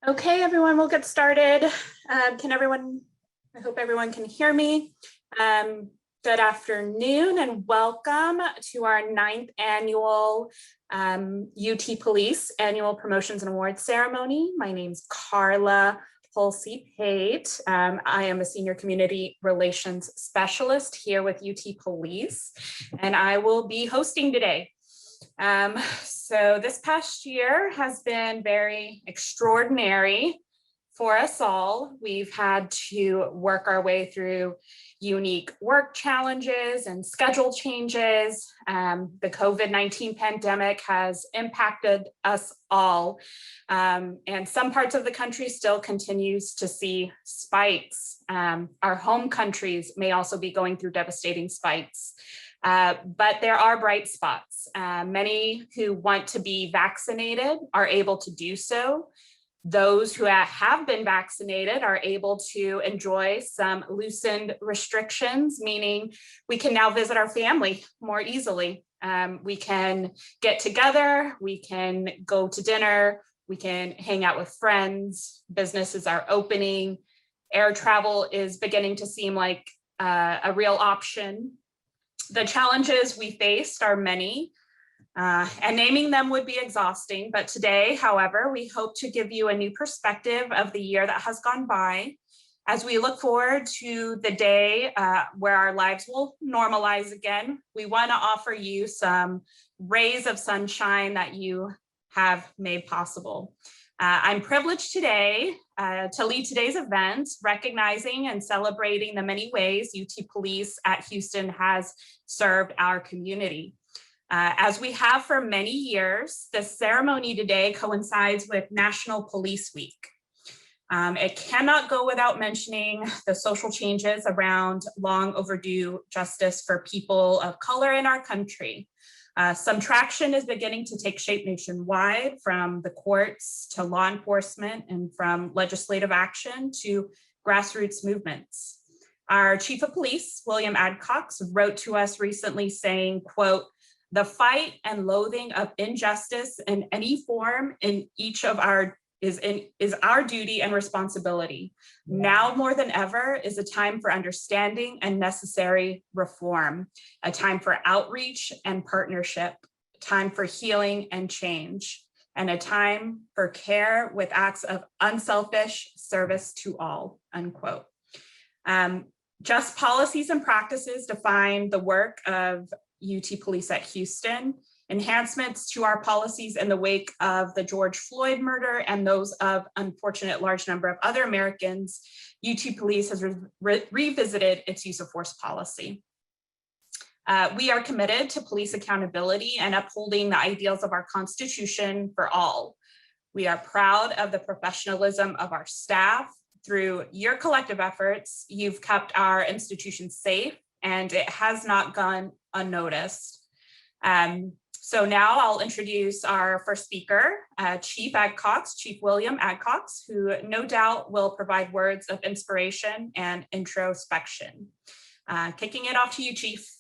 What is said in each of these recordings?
Okay, everyone, we'll get started. I hope everyone can hear me. Good afternoon and welcome to our 9th annual UT Police Annual Promotions and Awards Ceremony. My name's Carla Pulsey-Pate. I am a Senior Community Relations Specialist here with UT Police, and I will be hosting today. So this past year has been very extraordinary for us all. We've had to work our way through unique work challenges and schedule changes. The COVID-19 pandemic has impacted us all. And some parts of the country still continues to see spikes. Our home countries may also be going through devastating spikes. But there are bright spots. Many who want to be vaccinated are able to do so. Those who have been vaccinated are able to enjoy some loosened restrictions, meaning we can now visit our family more easily. We can get together, we can go to dinner, we can hang out with friends, businesses are opening, air travel is beginning to seem like a real option. The challenges we faced are many, and naming them would be exhausting. But today, however, we hope to give you a new perspective of the year that has gone by as we look forward to the day where our lives will normalize again. We want to offer you some rays of sunshine that you have made possible. I'm privileged today to lead today's event, recognizing and celebrating the many ways UT Police at Houston has served our community. As we have for many years, the ceremony today coincides with National Police Week. It cannot go without mentioning the social changes around long overdue justice for people of color in our country. Some traction is beginning to take shape nationwide, from the courts to law enforcement and from legislative action to grassroots movements. Our Chief of Police, William Adcox, wrote to us recently saying, quote, "The fight and loathing of injustice in any form in each of our is our duty and responsibility. Now more than ever is a time for understanding and necessary reform, a time for outreach and partnership, time for healing and change, and a time for care with acts of unselfish service to all," unquote. Just policies and practices define the work of UT Police at Houston. Enhancements to our policies in the wake of the George Floyd murder and those of unfortunate large number of other Americans, UT Police has revisited its use of force policy. We are committed to police accountability and upholding the ideals of our Constitution for all. We are proud of the professionalism of our staff. Through your collective efforts, you've kept our institution safe, and it has not gone unnoticed. So now I'll introduce our first speaker, Chief Adcox, Chief William Adcox, who no doubt will provide words of inspiration and introspection. Kicking it off to you, Chief.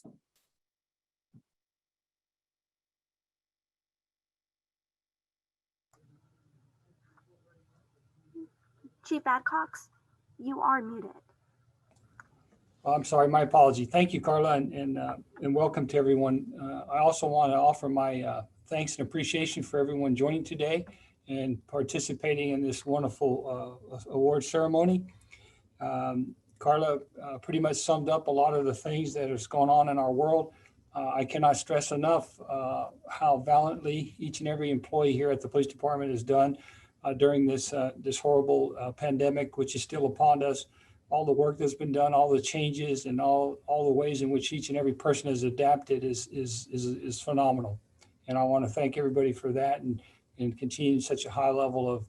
Chief Adcox, you are muted. I'm sorry, my apology. Thank you, Carla, and welcome to everyone. I also want to offer my thanks and appreciation for everyone joining today and participating in this wonderful award ceremony. Carla pretty much summed up a lot of the things that is going on in our world. I cannot stress enough how valiantly each and every employee here at the police department has done during this horrible pandemic, which is still upon us. All the work that's been done, all the changes, and all the ways in which each and every person has adapted is phenomenal. And I want to thank everybody for that, and continuing such a high level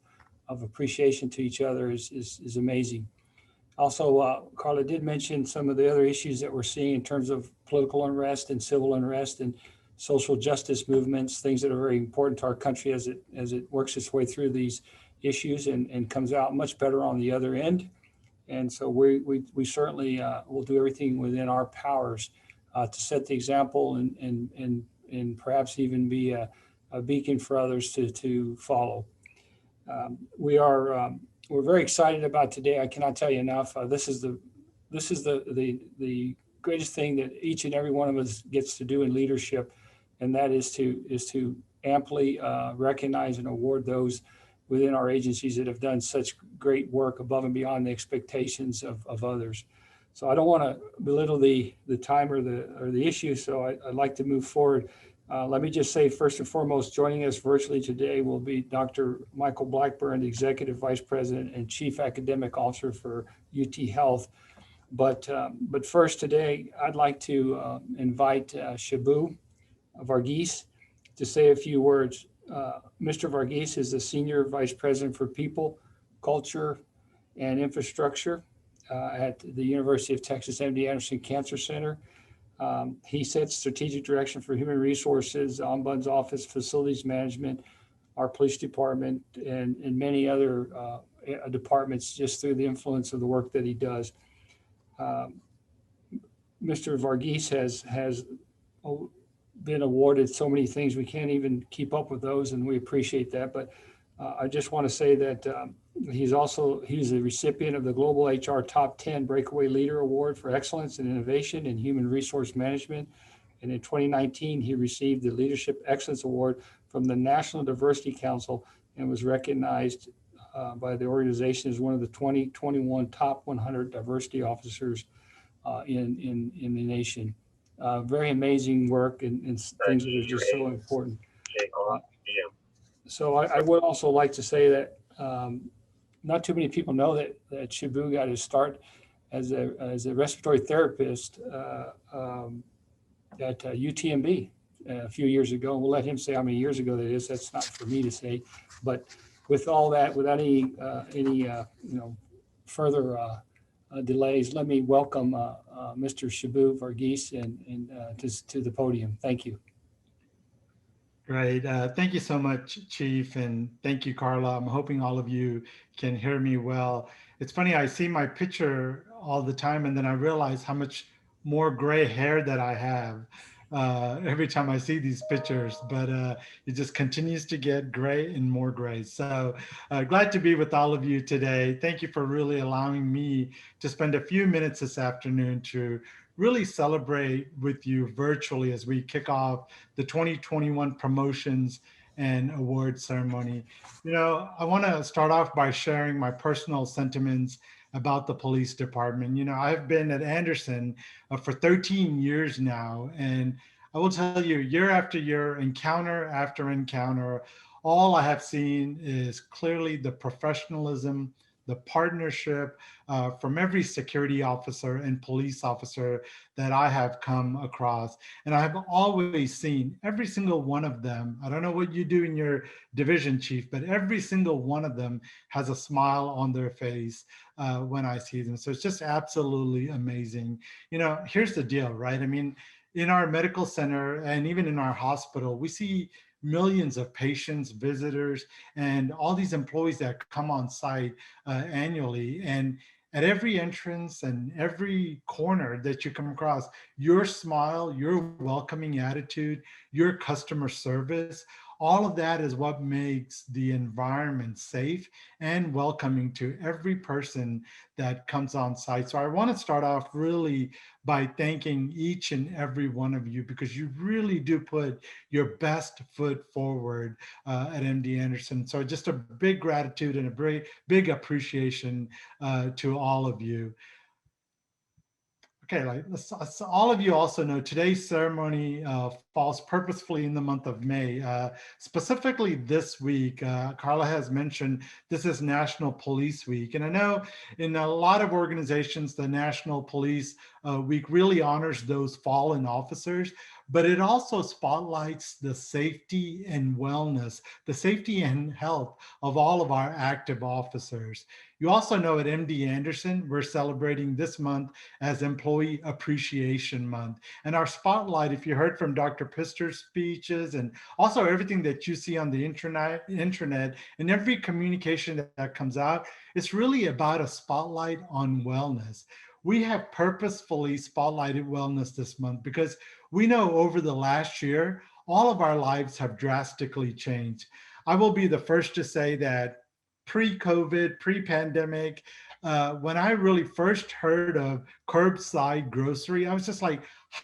of appreciation to each other is amazing. Also, Carla did mention some of the other issues that we're seeing in terms of political unrest and civil unrest and social justice movements, things that are very important to our country as it works its way through these issues and comes out much better on the other end. And so we certainly will do everything within our powers to set the example and perhaps even be a beacon for others to follow. We're very excited about today. I cannot tell you enough. This is the greatest thing that each and every one of us gets to do in leadership, and that is to amply recognize and award those within our agencies that have done such great work above and beyond the expectations of others. So I don't want to belittle the time or the issue, so I'd like to move forward. Let me just say, first and foremost, joining us virtually today will be Dr. Michael Blackburn, the Executive Vice President and Chief Academic Officer for UT Health. But first today, I'd like to invite Shabu Varghese to say a few words. Mr. Varghese is the Senior Vice President for People, Culture, and Infrastructure at the University of Texas MD Anderson Cancer Center. He sets strategic direction for human resources, Ombudsman's office, facilities management, our police department, and many other departments just through the influence of the work that he does. Mr. Varghese has been awarded so many things, we can't even keep up with those, and we appreciate that. But I just want to say that he's a recipient of the Global HR Top 10 Breakaway Leader Award for Excellence and Innovation in Human Resource Management. And in 2019, he received the Leadership Excellence Award from the National Diversity Council and was recognized by the organization as one of the 2021 top 100 diversity officers in the nation. Very amazing work and things that are just so important. So I would also like to say that not too many people know that Shabu got his start as a respiratory therapist at UTMB a few years ago. We'll let him say how many years ago that is. That's not for me to say. But with all that, without any further delays, let me welcome Mr. Shabu Varghese and to the podium. Thank you. Great. Thank you so much, Chief, and thank you, Carla. I'm hoping all of you can hear me well. It's funny, I see my picture all the time, and then I realize how much more gray hair that I have every time I see these pictures, but it just continues to get gray and more gray. So glad to be with all of you today. Thank you for really allowing me to spend a few minutes this afternoon to really celebrate with you virtually as we kick off the 2021 promotions and award ceremony. You know, I want to start off by sharing my personal sentiments about the police department. You know, I've been at Anderson for 13 years now, and I will tell you, year after year, encounter after encounter, all I have seen is clearly the professionalism, the partnership from every security officer and police officer that I have come across. And I have always seen every single one of them. I don't know what you do in your division, Chief, but every single one of them has a smile on their face when I see them. So it's just absolutely amazing. You know, here's the deal, right? I mean, in our medical center and even in our hospital, we see millions of patients, visitors, and all these employees that come on site annually. And at every entrance and every corner that you come across, your smile, your welcoming attitude, your customer service, all of that is what makes the environment safe and welcoming to every person that comes on site. So I want to start off really by thanking each and every one of you, because you really do put your best foot forward at MD Anderson. So just a big gratitude and a big appreciation to all of you. Okay, like so all of you also know today's ceremony falls purposefully in the month of May. Specifically this week, Carla has mentioned this is National Police Week. And I know in a lot of organizations, the National Police Week really honors those fallen officers, but it also spotlights the safety and wellness, the safety and health of all of our active officers. You also know at MD Anderson, we're celebrating this month as Employee Appreciation Month. And our spotlight, if you heard from Dr. Pister's speeches and also everything that you see on the internet and every communication that comes out, it's really about a spotlight on wellness. We have purposefully spotlighted wellness this month because we know over the last year, all of our lives have drastically changed. I will be the first to say that pre-COVID, pre-pandemic, when I really first heard of curbside grocery, I was just like,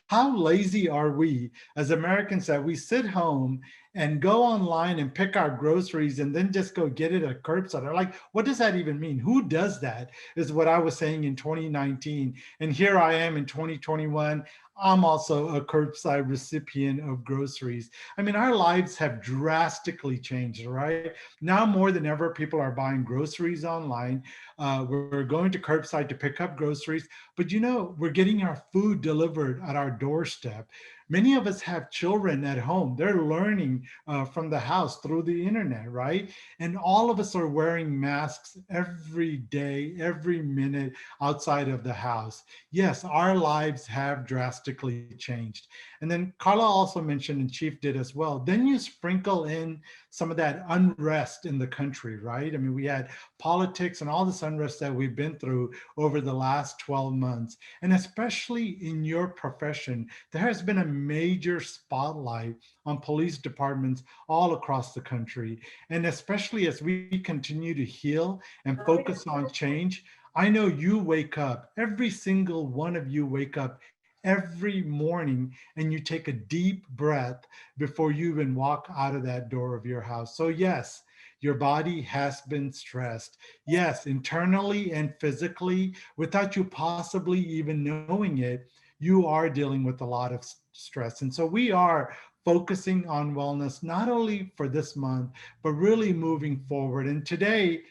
how lazy are we as Americans that we sit home and go online and pick our groceries and then just go get it at curbside? I'm like, what does that even mean? Who does that? Is what I was saying in 2019. And here I am in 2021. I'm also a curbside recipient of groceries. I mean, our lives have drastically changed, right? Now more than ever, people are buying groceries online. We're going to curbside to pick up groceries, but we're getting our food delivered at our doorstep. Many of us have children at home. They're learning from the house through the internet, right? And all of us are wearing masks every day, every minute outside of the house. Yes, our lives have drastically changed. And then Carla also mentioned, and Chief did as well, then you sprinkle in some of that unrest in the country, right? I mean, we had politics and all this unrest that we've been through over the last 12 months. And especially in your profession, there has been a major spotlight on police departments all across the country. And especially as we continue to heal and focus on change, I know you wake up, every single one of you wake up every morning and you take a deep breath before you even walk out of that door of your house. So yes, your body has been stressed. Yes, internally and physically, without you possibly even knowing it, you are dealing with a lot of stress. And so we are focusing on wellness, not only for this month, but really moving forward. And today,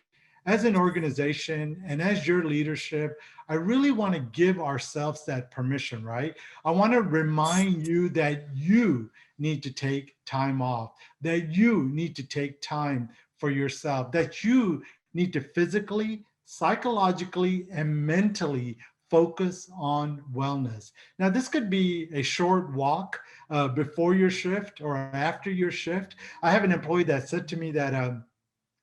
as an organization and as your leadership, I really want to give ourselves that permission, right? I want to remind you that you need to take time off, that you need to take time for yourself, that you need to physically, psychologically, and mentally focus on wellness. Now, this could be a short walk before your shift or after your shift. I have an employee that said to me that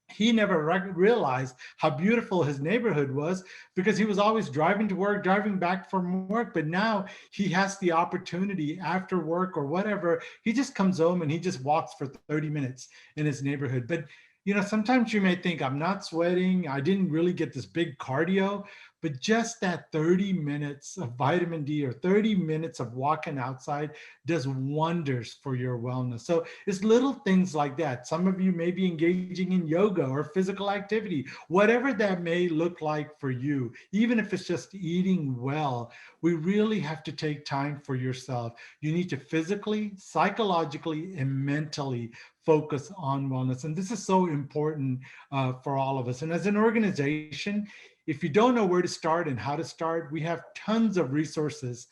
he never realized how beautiful his neighborhood was because he was always driving to work, driving back from work. But now he has the opportunity after work or whatever. He just comes home and he just walks for 30 minutes in his neighborhood. But sometimes you may think, I'm not sweating, I didn't really get this big cardio, but just that 30 minutes of vitamin D or 30 minutes of walking outside does wonders for your wellness. So it's little things like that. Some of you may be engaging in yoga or physical activity, whatever that may look like for you. Even if it's just eating well, we really have to take time for yourself. You need to physically, psychologically, and mentally focus on wellness. And this is so important for all of us. And as an organization, if you don't know where to start and how to start, we have tons of resources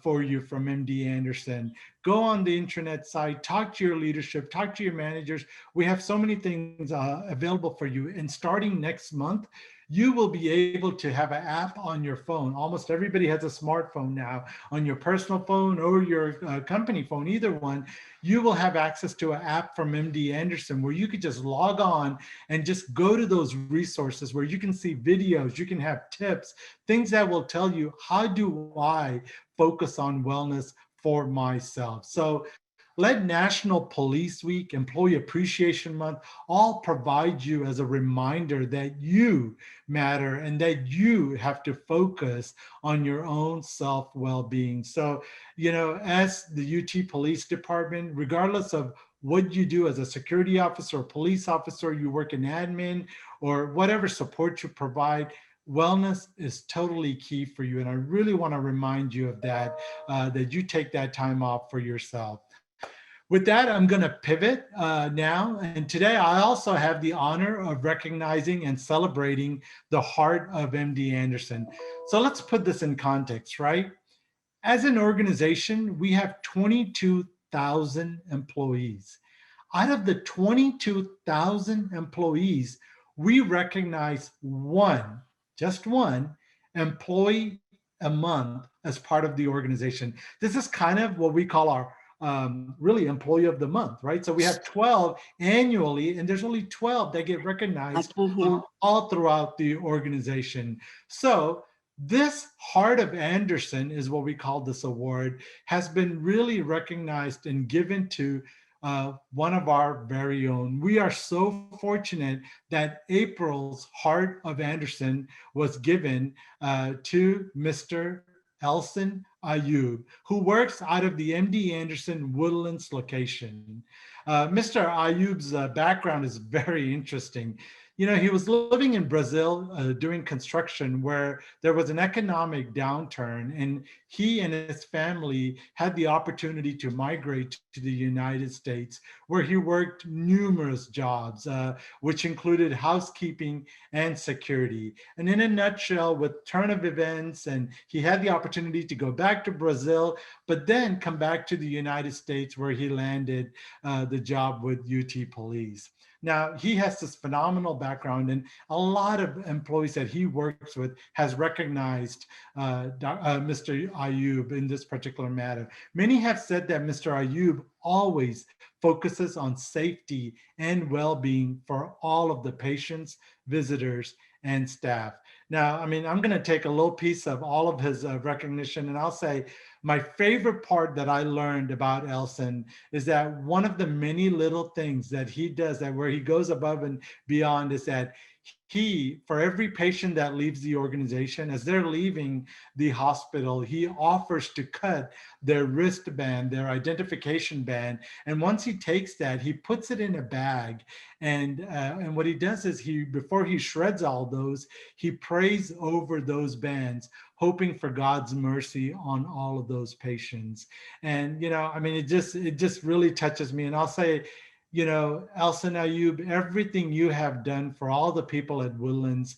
for you from MD Anderson. Go on the intranet site, talk to your leadership, talk to your managers. We have so many things available for you. And starting next month, you will be able to have an app on your phone. Almost everybody has a smartphone now, on your personal phone or your company phone, either one. You will have access to an app from MD Anderson where you could just log on and just go to those resources where you can see videos, you can have tips, things that will tell you, how do I focus on wellness for myself? So let National Police Week, Employee Appreciation Month, all provide you as a reminder that you matter and that you have to focus on your own self-well-being. So, as the UT Police Department, regardless of what you do as a security officer or police officer, you work in admin or whatever support you provide, wellness is totally key for you. And I really want to remind you of that, that you take that time off for yourself. With that, I'm going to pivot now. And today I also have the honor of recognizing and celebrating the heart of MD Anderson. So let's put this in context, right? As an organization, we have 22,000 employees. Out of the 22,000 employees, we recognize just one employee a month as part of the organization. This is kind of what we call our really employee of the month, right? So we have 12 annually, and there's only 12 that get recognized all throughout the organization. So this Heart of Anderson is what we call this award, has been really recognized and given to one of our very own. We are so fortunate that April's Heart of Anderson was given to Mr. Elson Ayub, who works out of the MD Anderson Woodlands location. Mr. Ayub's background is very interesting. You know, he was living in Brazil doing construction where there was an economic downturn, and he and his family had the opportunity to migrate to the United States, where he worked numerous jobs, which included housekeeping and security. And in a nutshell, with turn of events, and he had the opportunity to go back to Brazil, but then come back to the United States, where he landed the job with UT Police. Now, he has this phenomenal background, and a lot of employees that he works with has recognized Mr. Ayub in this particular matter. Many have said that Mr. Ayub always focuses on safety and well-being for all of the patients, visitors, and staff. Now, I mean, I'm going to take a little piece of all of his recognition, and I'll say my favorite part that I learned about Elson is that one of the many little things that he does, that where he goes above and beyond, is that he, for every patient that leaves the organization, as they're leaving the hospital, he offers to cut their wristband, their identification band. And once he takes that, he puts it in a bag. And what he does is before he shreds all those, he prays over those bands, hoping for God's mercy on all of those patients. And, you know, I mean, it just really touches me. And I'll say, you know, Elson Ayub, everything you have done for all the people at Woodlands,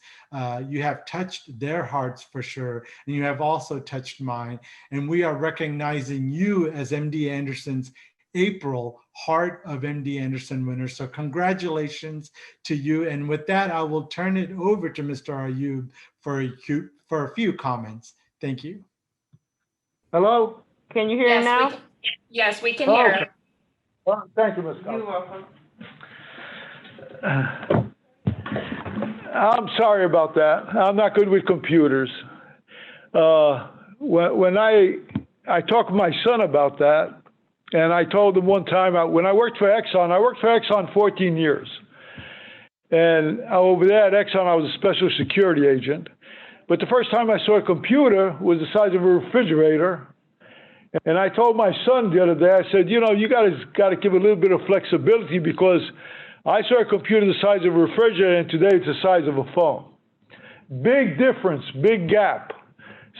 you have touched their hearts for sure. And you have also touched mine. And we are recognizing you as MD Anderson's April Heart of MD Anderson winner. So congratulations to you. And with that, I will turn it over to Mr. Ayub for a few comments. Thank you. Hello, can you hear me now? Yes, we can hear. Okay. Well, thank you, Ms. Scott. You're welcome. I'm sorry about that. I'm not good with computers. When I talked with my son about that, and I told him one time, when I worked for Exxon 14 years. And over there at Exxon, I was a special security agent. But the first time I saw a computer was the size of a refrigerator. And I told my son the other day, I said, you know, you got to give a little bit of flexibility, because I saw a computer the size of a refrigerator, and today it's the size of a phone. Big difference, big gap.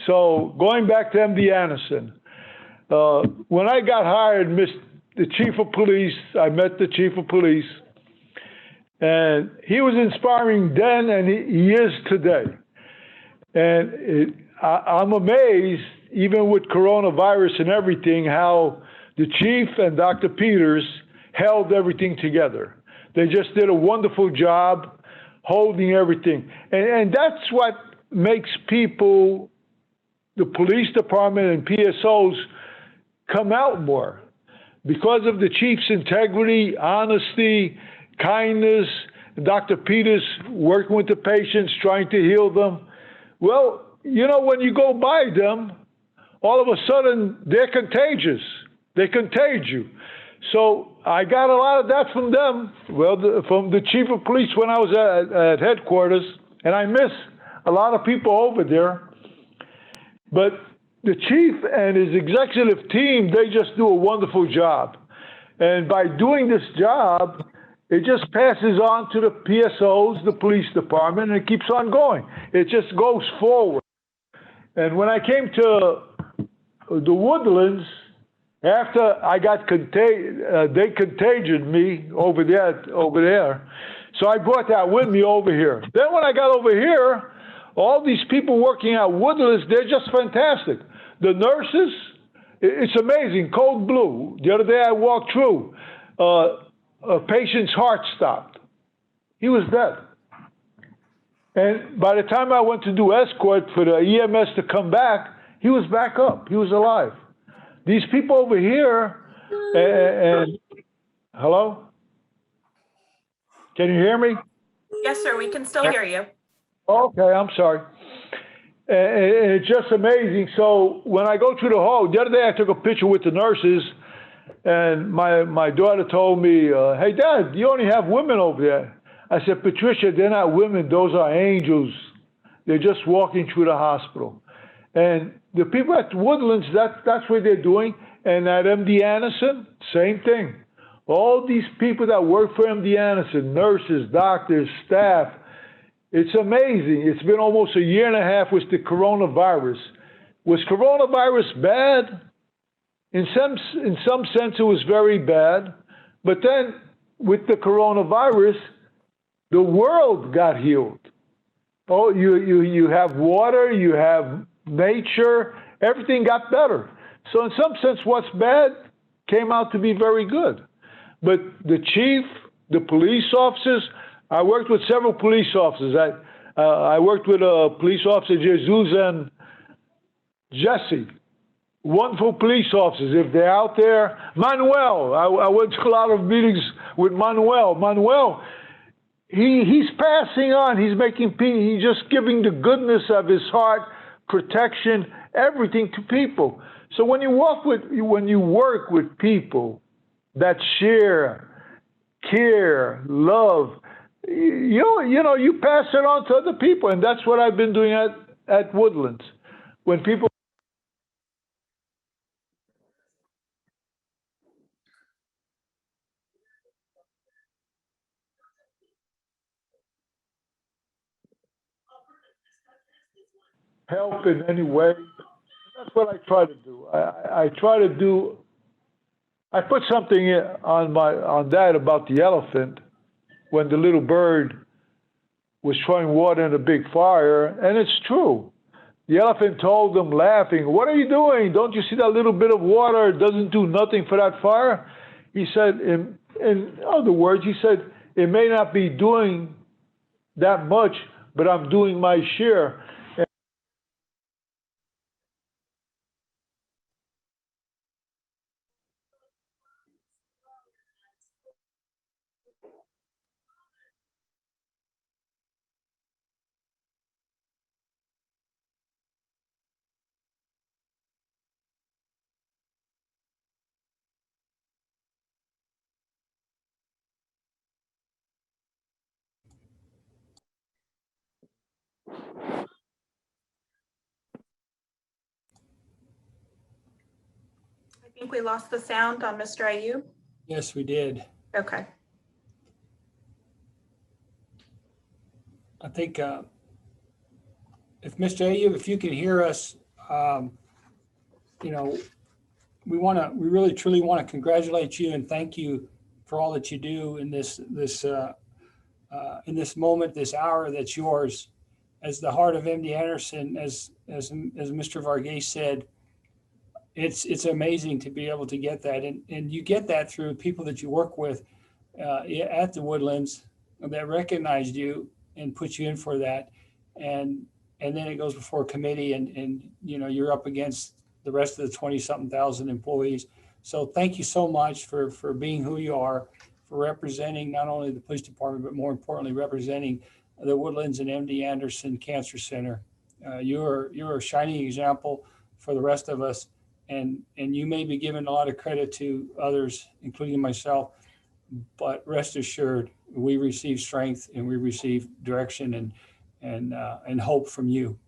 So going back to MD Anderson, when I got hired, the chief of police, I met the chief of police, and he was inspiring then, and he is today. And I'm amazed, even with coronavirus and everything, how the chief and Dr. Peters held everything together. They just did a wonderful job holding everything. And that's what makes people, the police department and PSOs, come out more. Because of the chief's integrity, honesty, kindness, Dr. Peters working with the patients, trying to heal them. Well, you know, when you go by them, all of a sudden they're contagious. They contage you. So I got a lot of that from them. Well, from the chief of police when I was at headquarters, and I miss a lot of people over there. But the chief and his executive team, they just do a wonderful job. And by doing this job, it just passes on to the PSOs, the police department, and it keeps on going. It just goes forward. And when I came to the Woodlands, after I got they contagion me over there. So I brought that with me over here. Then when I got over here, all these people working at Woodlands, they're just fantastic. The nurses, it's amazing, cold blue. The other day I walked through, a patient's heart stopped. He was dead. And by the time I went to do escort for the EMS to come back, he was back up. He was alive. These people over here, and hello? Can you hear me? Yes, sir, we can still hear you. Okay, I'm sorry. And it's just amazing. So when I go through the hall, the other day I took a picture with the nurses, And my daughter told me, hey, Dad, you only have women over there. I said, Patricia, they're not women. Those are angels. They're just walking through the hospital. And the people at Woodlands, that's what they're doing. And at MD Anderson, same thing. All these people that work for MD Anderson, nurses, doctors, staff, it's amazing. It's been almost a year and a half with the coronavirus. Was coronavirus bad? In some sense, it was very bad. But then with the coronavirus, the world got healed. Oh, you have water, you have nature, everything got better. So in some sense, what's bad came out to be very good. But the chief, the police officers, I worked with several police officers. I worked with police officer Jesus and Jesse. Wonderful police officers. If they're out there, Manuel, I went to a lot of meetings with Manuel. Manuel, he's passing on. He's making peace. He's just giving the goodness of his heart, protection, everything to people. So when you work with people that share, care, love, you pass it on to other people, and that's what I've been doing at Woodlands. When people help in any way, that's what I try to do. I put something on that about the elephant when the little bird was throwing water in a big fire, and it's true. The elephant told them, laughing, "What are you doing? Don't you see that little bit of water? It doesn't do nothing for that fire." He said, in other words, he said, "It may not be doing that much, but I'm doing my share." I think we lost the sound on Mr. Ayub. Yes, we did. Okay. I think if Mr. Ayub, if you can hear us, we really truly want to congratulate you and thank you for all that you do in this moment, this hour that's yours. As the heart of MD Anderson, as Mr. Varghese said, it's amazing to be able to get that, and you get that through people that you work with at the Woodlands that recognized you and put you in for that, and then it goes before a committee, and you're up against the rest of the 20-something thousand employees. So thank you so much for being who you are, for representing not only the police department, but more importantly, representing the Woodlands and MD Anderson Cancer Center. You're a shining example for the rest of us, and you may be giving a lot of credit to others, including myself, but rest assured, we receive strength and we receive direction and hope from you.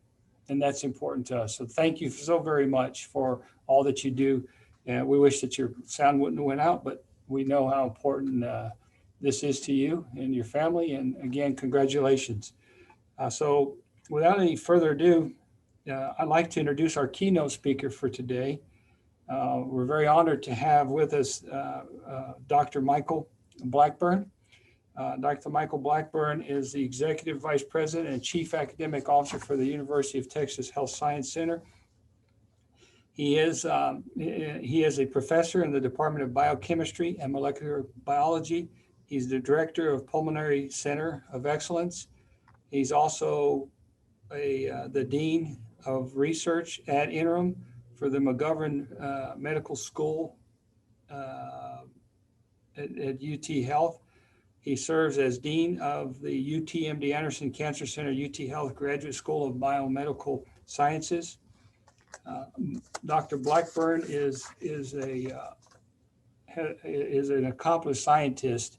And that's important to us. So thank you so very much for all that you do. And we wish that your sound wouldn't have went out, but we know how important this is to you and your family. And again, congratulations. So without any further ado, I'd like to introduce our keynote speaker for today. We're very honored to have with us Dr. Michael Blackburn. Dr. Michael Blackburn is the Executive Vice President and Chief Academic Officer for the University of Texas Health Science Center. He is a professor in the Department of Biochemistry and Molecular Biology. He's the Director of Pulmonary Center of Excellence. He's also the Dean of Research ad interim for the McGovern Medical School at UT Health. He serves as Dean of the UT MD Anderson Cancer Center, UT Health Graduate School of Biomedical Sciences. Dr. Blackburn is a is an accomplished scientist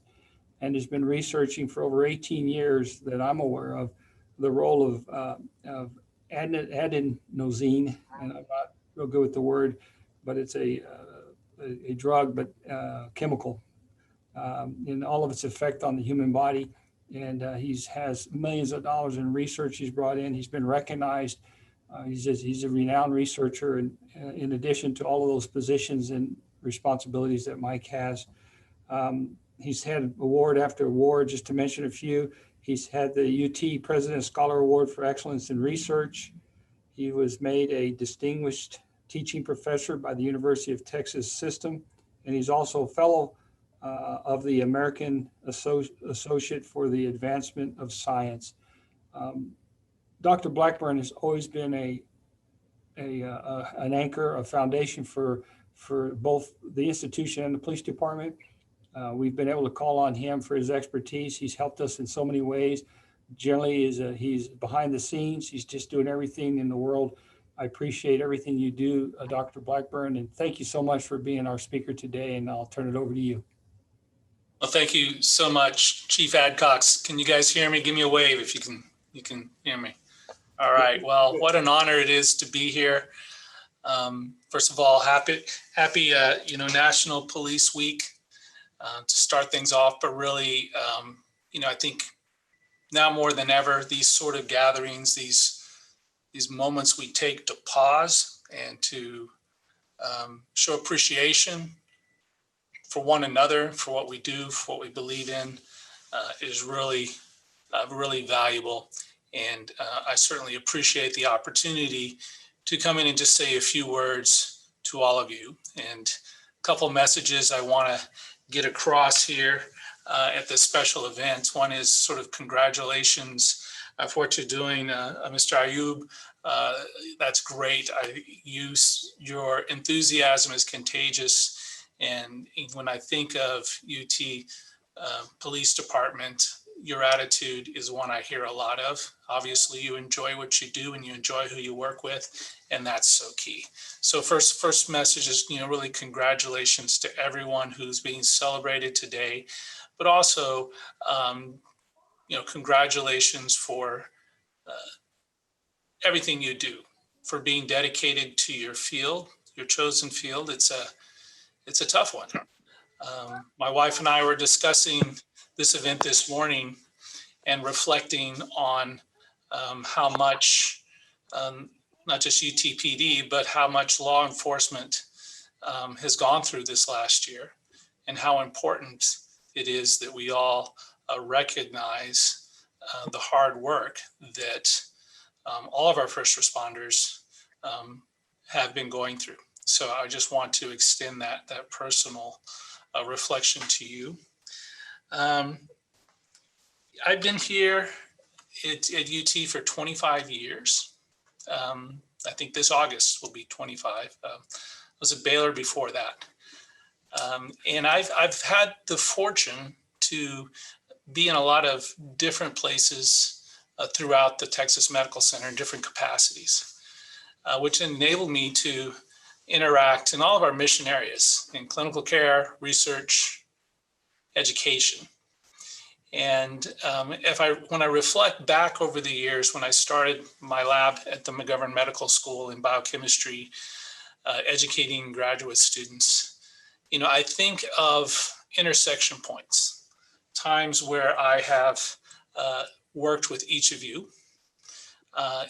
and has been researching for over 18 years that I'm aware of the role of adenosine, and I'm not real good with the word, but it's a drug, but chemical, in all of its effect on the human body. And he has millions of dollars in research he's brought in. He's been recognized. He's a renowned researcher, and in addition to all of those positions and responsibilities that Mike has. He's had award after award, just to mention a few. He's had the UT President Scholar Award for Excellence in Research. He was made a distinguished teaching professor by the University of Texas System, and he's also a fellow of the American Associate for the Advancement of Science. Dr. Blackburn has always been an anchor, a foundation for both the institution and the police department. We've been able to call on him for his expertise. He's helped us in so many ways. Generally, he's behind the scenes. He's just doing everything in the world. I appreciate everything you do, Dr. Blackburn, and thank you so much for being our speaker today, and I'll turn it over to you. Well, thank you so much, Chief Adcox. Can you guys hear me? Give me a wave if you can hear me. All right. Well, what an honor it is to be here. First of all, happy National Police Week to start things off. But really, I think now more than ever, these sort of gatherings, these moments we take to pause and to show appreciation for one another, for what we do, for what we believe in, is really valuable. And I certainly appreciate the opportunity to come in and just say a few words to all of you. And a couple messages I want to get across here at this special event. One is sort of congratulations for what you're doing, Mr. Ayub. That's great. Your enthusiasm is contagious. And when I think of UT Police Department, your attitude is one I hear a lot of. Obviously, you enjoy what you do and you enjoy who you work with, and that's so key. So first message is, really congratulations to everyone who's being celebrated today, but also, congratulations for everything you do, for being dedicated to your field, your chosen field. It's a tough one. My wife and I were discussing this event this morning and reflecting on how much, not just UTPD, but how much law enforcement has gone through this last year, and how important it is that we all recognize the hard work that all of our first responders have been going through. So I just want to extend that personal reflection to you. I've been here at UT for 25 years. I think this August will be 25. I was at Baylor before that. And I've had the fortune to be in a lot of different places throughout the Texas Medical Center in different capacities, which enabled me to interact in all of our mission areas in clinical care, research, education. And when I reflect back over the years, when I started my lab at the McGovern Medical School in biochemistry, educating graduate students, I think of intersection points, times where I have worked with each of you.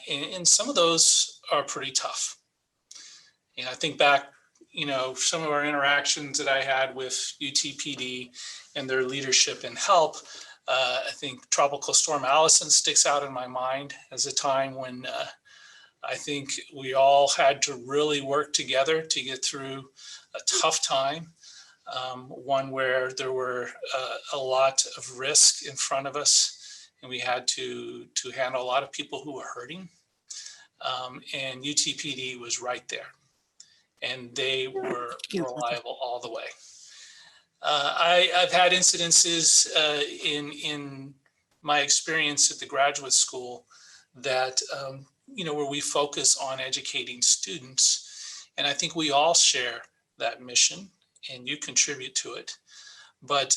And some of those are pretty tough. I think back, some of our interactions that I had with UTPD and their leadership and help. I think Tropical Storm Allison sticks out in my mind as a time when I think we all had to really work together to get through a tough time, one where there were a lot of risk in front of us, and we had to handle a lot of people who were hurting. And UTPD was right there, and they were reliable all the way. I've had incidences in my experience at the graduate school that, where we focus on educating students. And I think we all share that mission. and you contribute to it. But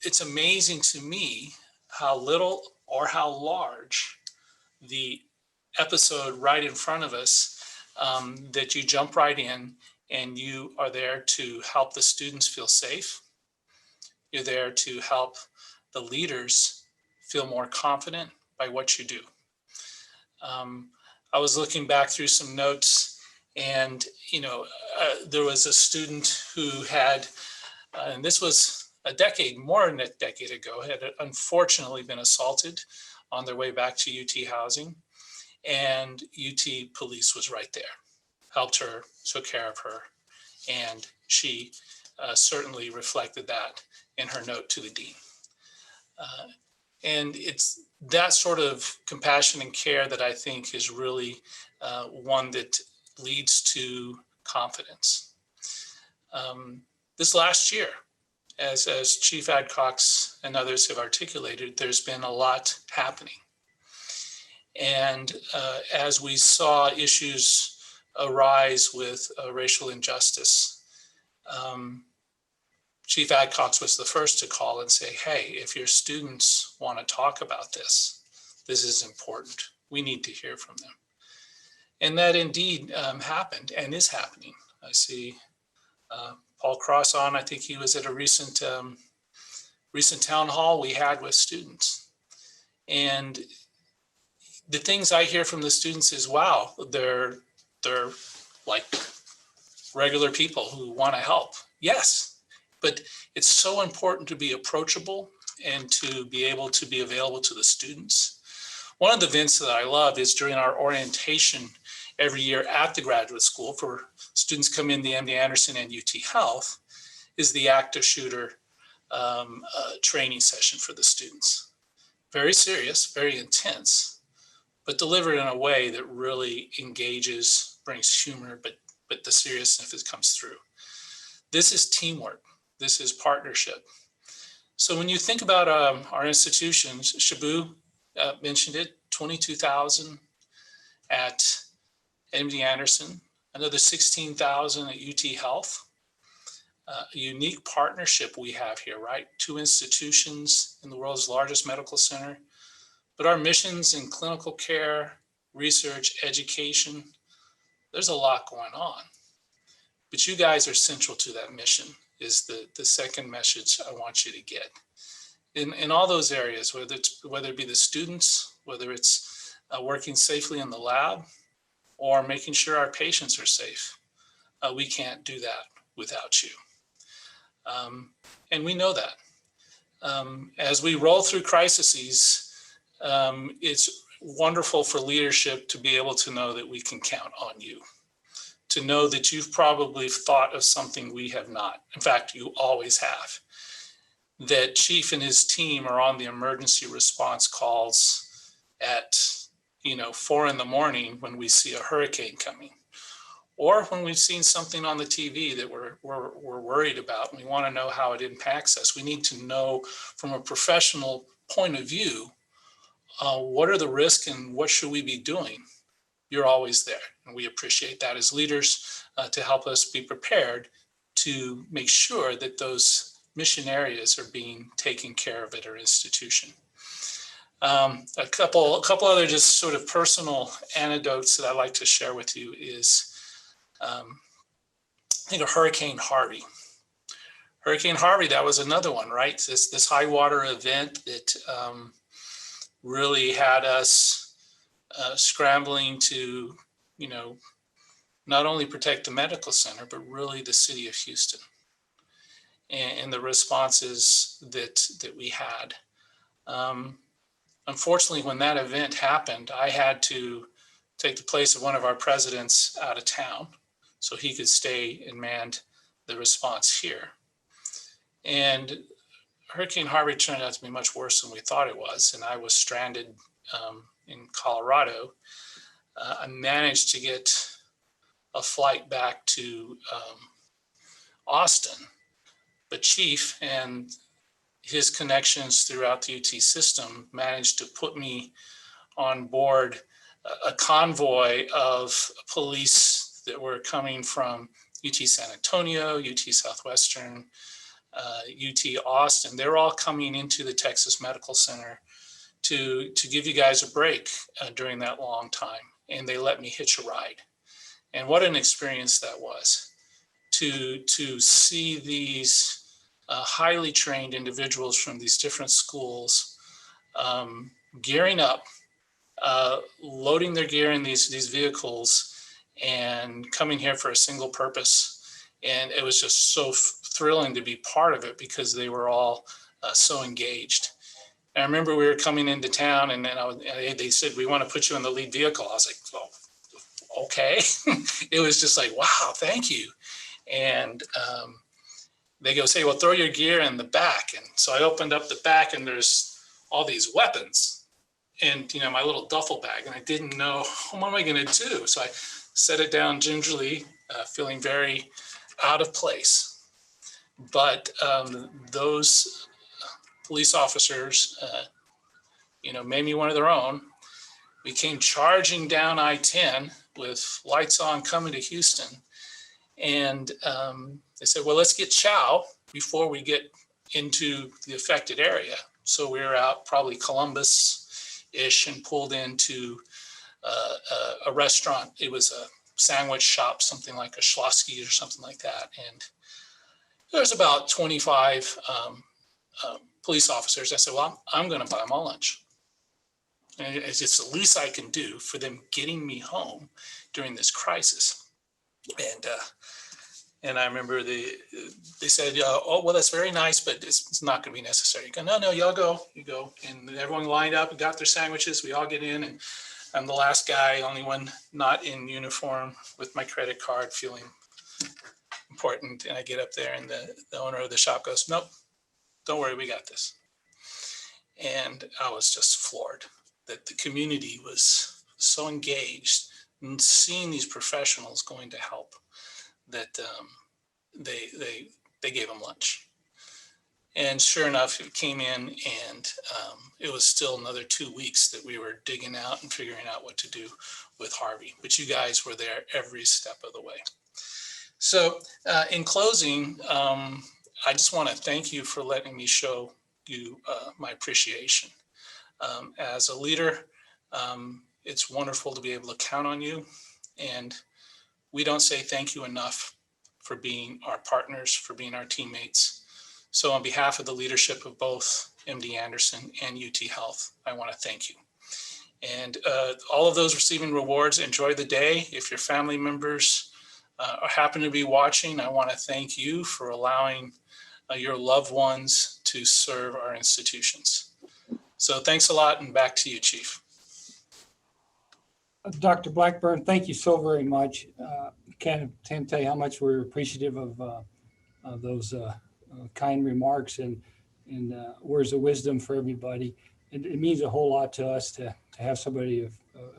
it's amazing to me how little or how large the episode right in front of us, that you jump right in and you are there to help the students feel safe. You're there to help the leaders feel more confident by what you do. I was looking back through some notes, and there was a student who had, and this was more than a decade ago, had unfortunately been assaulted on their way back to UT housing, and UT police was right there, helped her, took care of her, and she certainly reflected that in her note to the dean. And it's that sort of compassion and care that I think is really one that leads to confidence. This last year, as Chief Adcox and others have articulated, there's been a lot happening. And as we saw issues arise with racial injustice, Chief Adcox was the first to call and say, hey, if your students want to talk about this, this is important. We need to hear from them. And that indeed happened and is happening. I see Paul Cross on. I think he was at a recent town hall we had with students. And the things I hear from the students is, wow, they're like regular people who want to help. Yes, but it's so important to be approachable and to be able to be available to the students. One of the events that I love is during our orientation every year at the graduate school for students come in the MD Anderson and UT Health is the active shooter training session for the students. Very serious, very intense, but delivered in a way that really engages, brings humor, but the seriousness comes through. This is teamwork. This is partnership. So when you think about our institutions, Shabu mentioned it, 22,000 at MD Anderson, another 16,000 at UT Health. A unique partnership we have here, right? Two institutions in the world's largest medical center, but our missions in clinical care, research, education, there's a lot going on. But you guys are central to that mission is the second message I want you to get. In all those areas, whether it be the students, whether it's working safely in the lab, or making sure our patients are safe, we can't do that without you. And we know that. As we roll through crises, it's wonderful for leadership to be able to know that we can count on you, to know that you've probably thought of something we have not. In fact, you always have. That Chief and his team are on the emergency response calls at 4 a.m. when we see a hurricane coming, or when we've seen something on the TV that we're worried about and we want to know how it impacts us. We need to know from a professional point of view, what are the risks and what should we be doing? You're always there. And we appreciate that as leaders to help us be prepared to make sure that those mission areas are being taken care of at our institution. A couple other just sort of personal anecdotes that I'd like to share with you is, I think of Hurricane Harvey. Hurricane Harvey, that was another one, right? This high water event that really had us scrambling to, not only protect the medical center, but really the city of Houston and the responses that we had. Unfortunately, when that event happened, I had to take the place of one of our presidents out of town so he could stay and man the response here. And Hurricane Harvey turned out to be much worse than we thought it was, and I was stranded in Colorado. I managed to get a flight back to Austin, but Chief and his connections throughout the UT system managed to put me on board a convoy of police that were coming from UT San Antonio, UT Southwestern, UT Austin. They're all coming into the Texas Medical Center to give you guys a break during that long time. And they let me hitch a ride. And what an experience that was to see these highly trained individuals from these different schools gearing up, loading their gear in these vehicles and coming here for a single purpose. And it was just so thrilling to be part of it because they were all so engaged. And I remember we were coming into town and then they said, we want to put you in the lead vehicle. I was like, oh, okay. It was just like, wow, thank you. And they go say, well, throw your gear in the back. And so I opened up the back and there's all these weapons and, you know, my little duffel bag. And I didn't know, what am I going to do? So I set it down gingerly, feeling very out of place. But those police officers, you know, made me one of their own. We came charging down I-10 with lights on coming to Houston. And they said, well, let's get chow before we get into the affected area. So we were out probably Columbus-ish and pulled into a restaurant. It was a sandwich shop, something like a Schlossky or something like that. And there was about 25 police officers. I said, well, I'm going to buy them all lunch. And it's just the least I can do for them getting me home during this crisis. And I remember they said, oh, well, that's very nice, but it's not going to be necessary. You go, no, y'all go, you go. And everyone lined up and got their sandwiches. We all get in and I'm the last guy, only one not in uniform with my credit card, feeling important. And I get up there and the owner of the shop goes, nope, don't worry, we got this. And I was just floored that the community was so engaged in seeing these professionals going to help that they gave them lunch. And sure enough, it came in and it was still another 2 weeks that we were digging out and figuring out what to do with Harvey. But you guys were there every step of the way. So in closing, I just want to thank you for letting me show you my appreciation. As a leader, it's wonderful to be able to count on you. And we don't say thank you enough for being our partners, for being our teammates. So on behalf of the leadership of both MD Anderson and UT Health, I want to thank you. And all of those receiving rewards, enjoy the day. If your family members happen to be watching, I want to thank you for allowing your loved ones to serve our institutions. So thanks a lot, and back to you, Chief. Dr. Blackburn, thank you so very much. Can't tell you how much we're appreciative of those kind remarks and words of wisdom for everybody. It means a whole lot to us to have somebody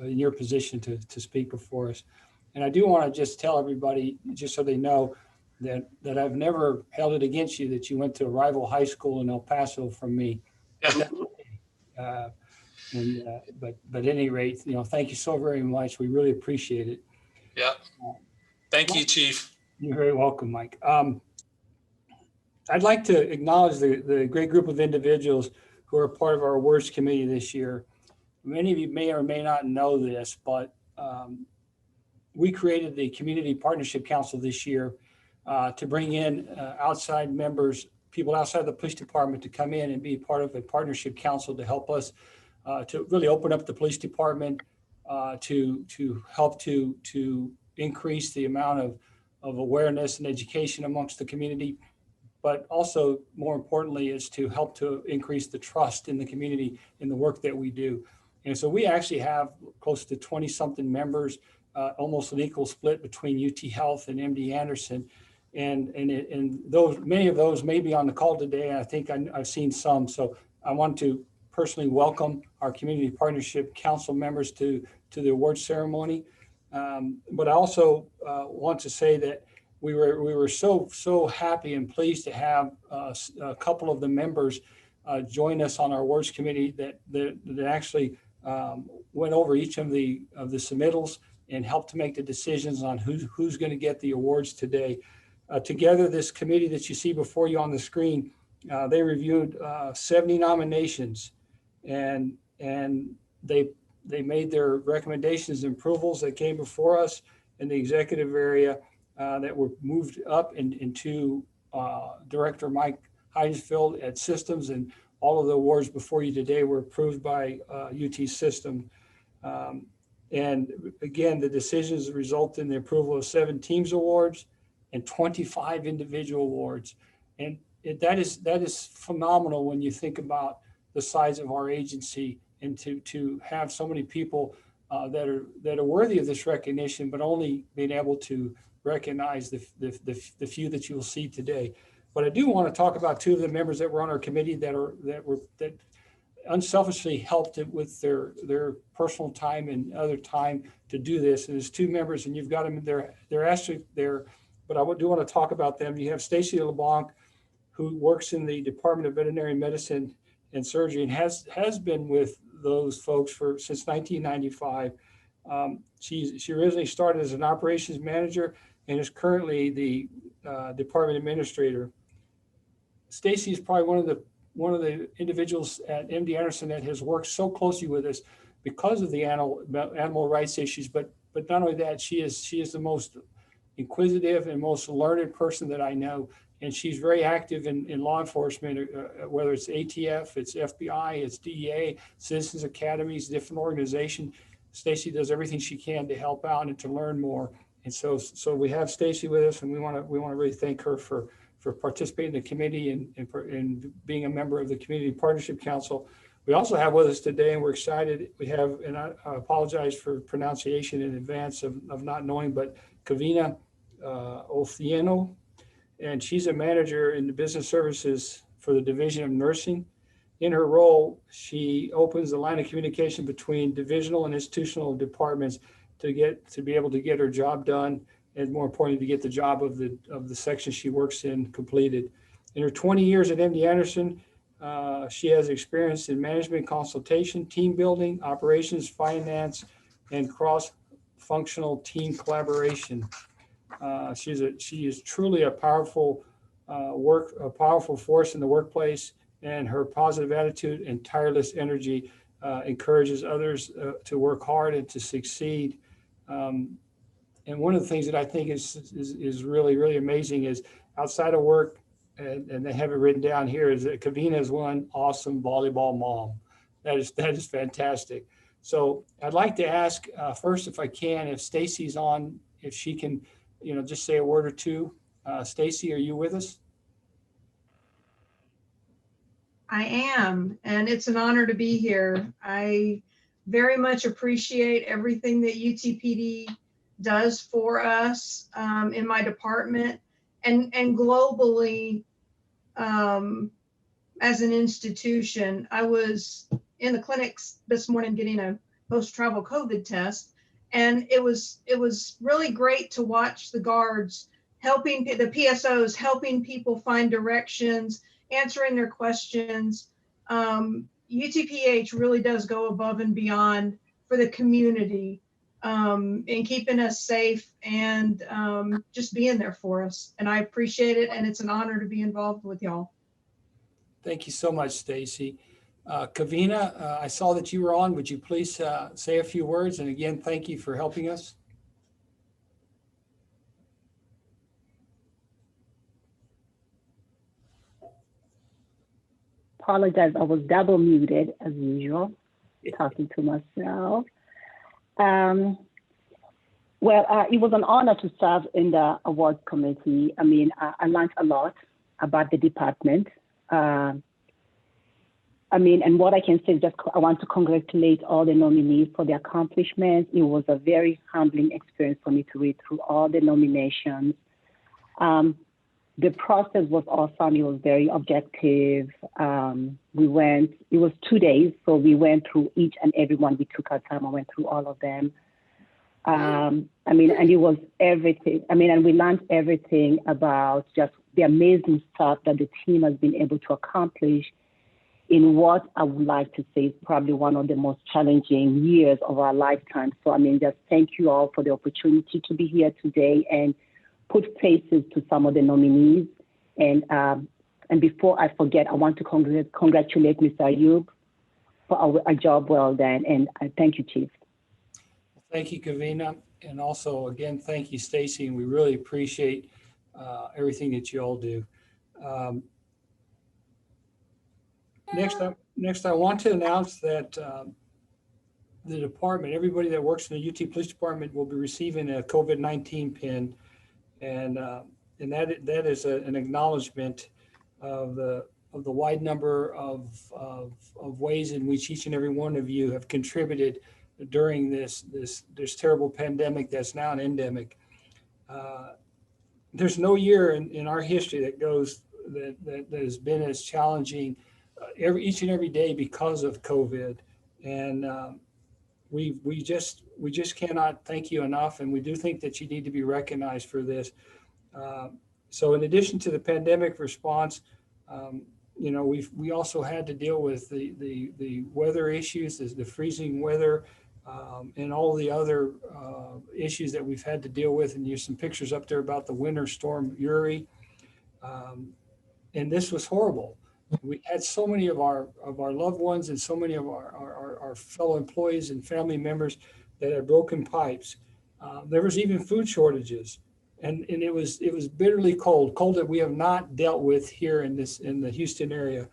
in your position to speak before us. And I do want to just tell everybody, just so they know, that I've never held it against you that you went to a rival high school in El Paso from me. Yeah. But at any rate, thank you so very much. We really appreciate it. Yeah. Thank you, Chief. You're very welcome, Mike. I'd like to acknowledge the great group of individuals who are part of our awards committee this year. Many of you may or may not know this, but we created the Community Partnership Council this year to bring in outside members, people outside the police department to come in and be part of a partnership council to help us to really open up the police department, to help to increase the amount of awareness and education amongst the community, but also more importantly is to help to increase the trust in the community in the work that we do. And so we actually have close to 20 something members, almost an equal split between UT Health and MD Anderson. And those, many of those may be on the call today. And I think I've seen some. So I want to personally welcome our Community Partnership Council members to the award ceremony. But I also want to say that we were so happy and pleased to have a couple of the members join us on our awards committee that actually went over each of the submittals and help to make the decisions on who's going to get the awards today. Together, this committee that you see before you on the screen, they reviewed 70 nominations, and they made their recommendations and approvals that came before us in the executive area that were moved up into Director Mike Heidesfield at Systems, and all of the awards before you today were approved by UT System. And again, the decisions result in the approval of 7 teams awards and 25 individual awards. And that is phenomenal when you think about the size of our agency, and to have so many people that are worthy of this recognition, but only being able to recognize the few that you will see today. But I do want to talk about 2 of the members that were on our committee that unselfishly helped it with their personal time and other time to do this. And there's 2 members, and you've got them there. They're actually there, but I do want to talk about them. You have Stacy LeBlanc, who works in the Department of Veterinary Medicine and Surgery, and has been with those folks since 1995. She originally started as an operations manager and is currently the department administrator. Stacy is probably one of the individuals at MD Anderson that has worked so closely with us because of the animal rights issues. But not only that, she is the most inquisitive and most learned person that I know. And she's very active in law enforcement, whether it's ATF, it's FBI, it's DEA, Citizens Academies, different organizations. Stacy does everything she can to help out and to learn more. And so we have Stacy with us, and we want to really thank her for participating in the committee and being a member of the Community Partnership Council. We also have with us today, and we're excited, we have, and I apologize for pronunciation in advance of not knowing, but Kavina Othieno, and she's a manager in the business services for the Division of Nursing. In her role, she opens the line of communication between divisional and institutional departments to be able to get her job done, and more importantly, to get the job of the section she works in completed. In her 20 years at MD Anderson, she has experience in management consultation, team building, operations, finance, and cross-functional team collaboration. She is truly a powerful force in the workplace, and her positive attitude and tireless energy encourages others to work hard and to succeed. And one of the things that I think is really, really amazing is outside of work, and they have it written down here, is that Kavina is one awesome volleyball mom. That is fantastic. So I'd like to ask first, if I can, if Stacy's on, if she can, just say a word or two. Stacy, are you with us? I am, and it's an honor to be here. I very much appreciate everything that UTPD does for us in my department and globally as an institution. I was in the clinics this morning getting a post-travel COVID test, and it was really great to watch the guards helping the PSOs, helping people find directions, answering their questions. UTPH really does go above and beyond for the community in keeping us safe and just being there for us. And I appreciate it, and it's an honor to be involved with y'all. Thank you so much, Stacy. Kavina, I saw that you were on. Would you please say a few words? And again, thank you for helping us. Apologize, I was double muted as usual, talking to myself. It was an honor to serve in the awards committee. I mean, I learned a lot about the department. And what I can say is just I want to congratulate all the nominees for their accomplishments. It was a very humbling experience for me to read through all the nominations. The process was awesome. It was very objective. It was 2 days, so we went through each and every one. We took our time and went through all of them. And it was everything. And we learned everything about just the amazing stuff that the team has been able to accomplish in what I would like to say is probably one of the most challenging years of our lifetime. So, I mean, just thank you all for the opportunity to be here today and put faces to some of the nominees. And before I forget, I want to congratulate Mr. Ayub for a job well done. And thank you, Chief. Thank you, Kavina. And also, again, thank you, Stacy. And we really appreciate everything that you all do. Next, I want to announce that the department, everybody that works in the UT Police Department will be receiving a COVID-19 pin. And that is an acknowledgement of the wide number of ways in which each and every one of you have contributed during this terrible pandemic that's now an endemic. There's no year in our history that has been as challenging each and every day because of COVID. And we just cannot thank you enough. And we do think that you need to be recognized for this. So in addition to the pandemic response, we also had to deal with the weather issues, the freezing weather, and all the other issues that we've had to deal with. And there's some pictures up there about the winter storm Uri. And this was horrible. We had so many of our loved ones and so many of our fellow employees and family members that had broken pipes. There was even food shortages. And it was bitterly cold that we have not dealt with here in the Houston area.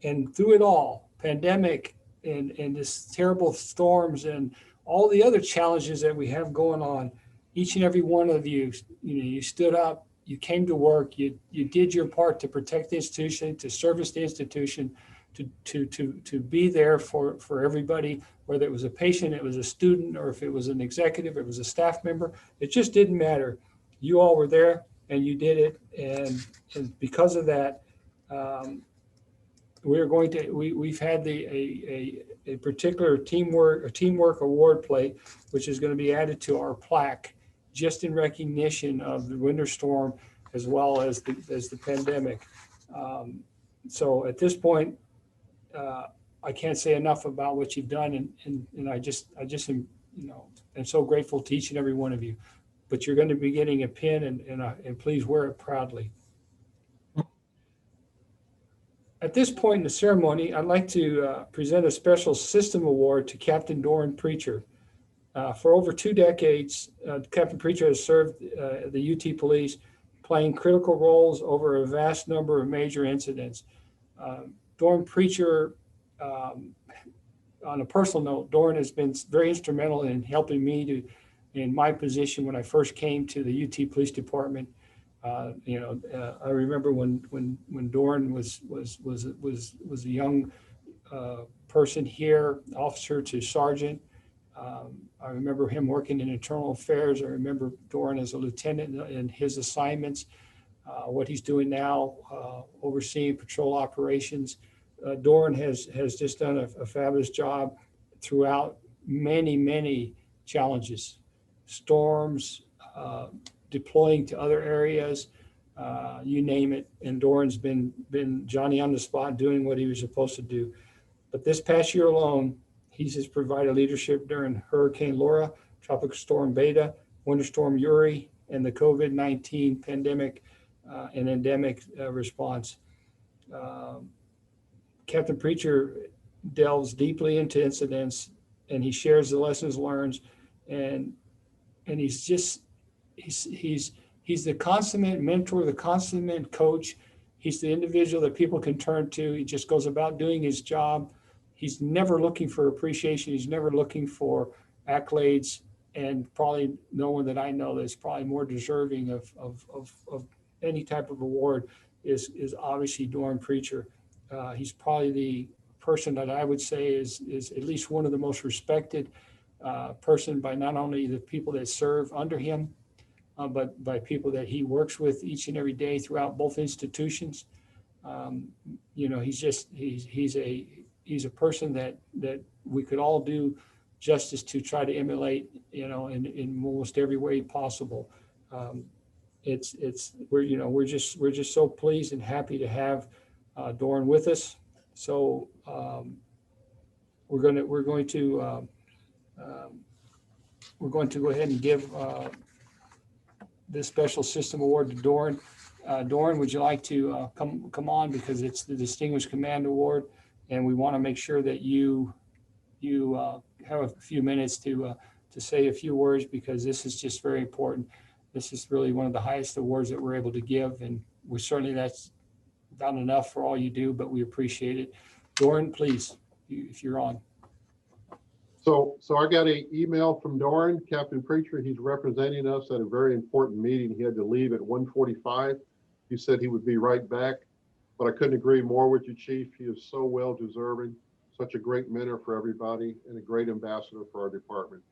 And through it all, pandemic and this terrible storms and all the other challenges that we have going on, each and every one of you, you stood up, you came to work, you did your part to protect the institution, to service the institution, to be there for everybody, whether it was a patient, it was a student, or if it was an executive, it was a staff member, it just didn't matter. You all were there and you did it. And because of that, we've had a particular teamwork award plate, which is going to be added to our plaque, just in recognition of the winter storm as well as the pandemic. So at this point, I can't say enough about what you've done, and I just am am so grateful to each and every one of you. But you're going to be getting a pin, and please wear it proudly. At this point in the ceremony, I'd like to present a special system award to Captain Doran Preacher. For over 2 decades, Captain Preacher has served the UT Police, playing critical roles over a vast number of major incidents. Doran Preacher, on a personal note, Doran has been very instrumental in helping me in my position when I first came to the UT Police Department. I remember when Doran was a young person here, officer to sergeant. I remember him working in internal affairs. I remember Doran as a lieutenant in his assignments. What he's doing now, overseeing patrol operations. Doran has just done a fabulous job throughout many challenges, storms, deploying to other areas, you name it. And Doran's been Johnny on the spot doing what he was supposed to do. But this past year alone, he's just provided leadership during Hurricane Laura, Tropical Storm Beta, Winter Storm Uri, and the COVID-19 pandemic and endemic response. Captain Preacher delves deeply into incidents, and he shares the lessons learned, and he's the consummate mentor, the consummate coach. He's the individual that people can turn to. He just goes about doing his job. He's never looking for appreciation. He's never looking for accolades, and probably no one that I know that's probably more deserving of any type of award is obviously Doran Preacher. He's probably the person that I would say is at least one of the most respected person by not only the people that serve under him, but by people that he works with each and every day throughout both institutions. He's a person that we could all do justice to try to emulate, in almost every way possible. We're just so pleased and happy to have Doran with us. So we're going to go ahead and give this special system award to Doran. Doran, would you like to come on, because it's the Distinguished Command Award, and we want to make sure that you have a few minutes to say a few words, because this is just very important. This is really one of the highest awards that we're able to give, and we certainly, that's not enough for all you do, but we appreciate it. Doran, please, if you're on. So I got an email from Doran, Captain Preacher. He's representing us at a very important meeting. He had to leave at 1:45. He said he would be right back, but I couldn't agree more with you, Chief. He is so well deserving, such a great mentor for everybody, and a great ambassador for our department.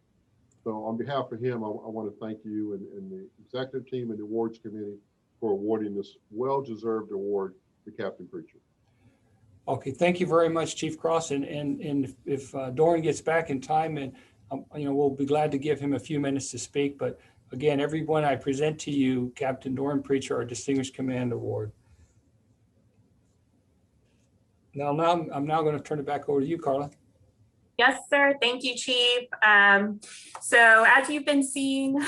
So on behalf of him, I want to thank you and the executive team and the awards committee for awarding this well-deserved award to Captain Preacher. Okay, thank you very much, Chief Cross. And if Doran gets back in time, and we'll be glad to give him a few minutes to speak. But again, everyone, I present to you Captain Doran Preacher, our Distinguished Command Award. Now I'm now going to turn it back over to you, Carla. Yes, sir. Thank you, Chief. So as you've been seeing,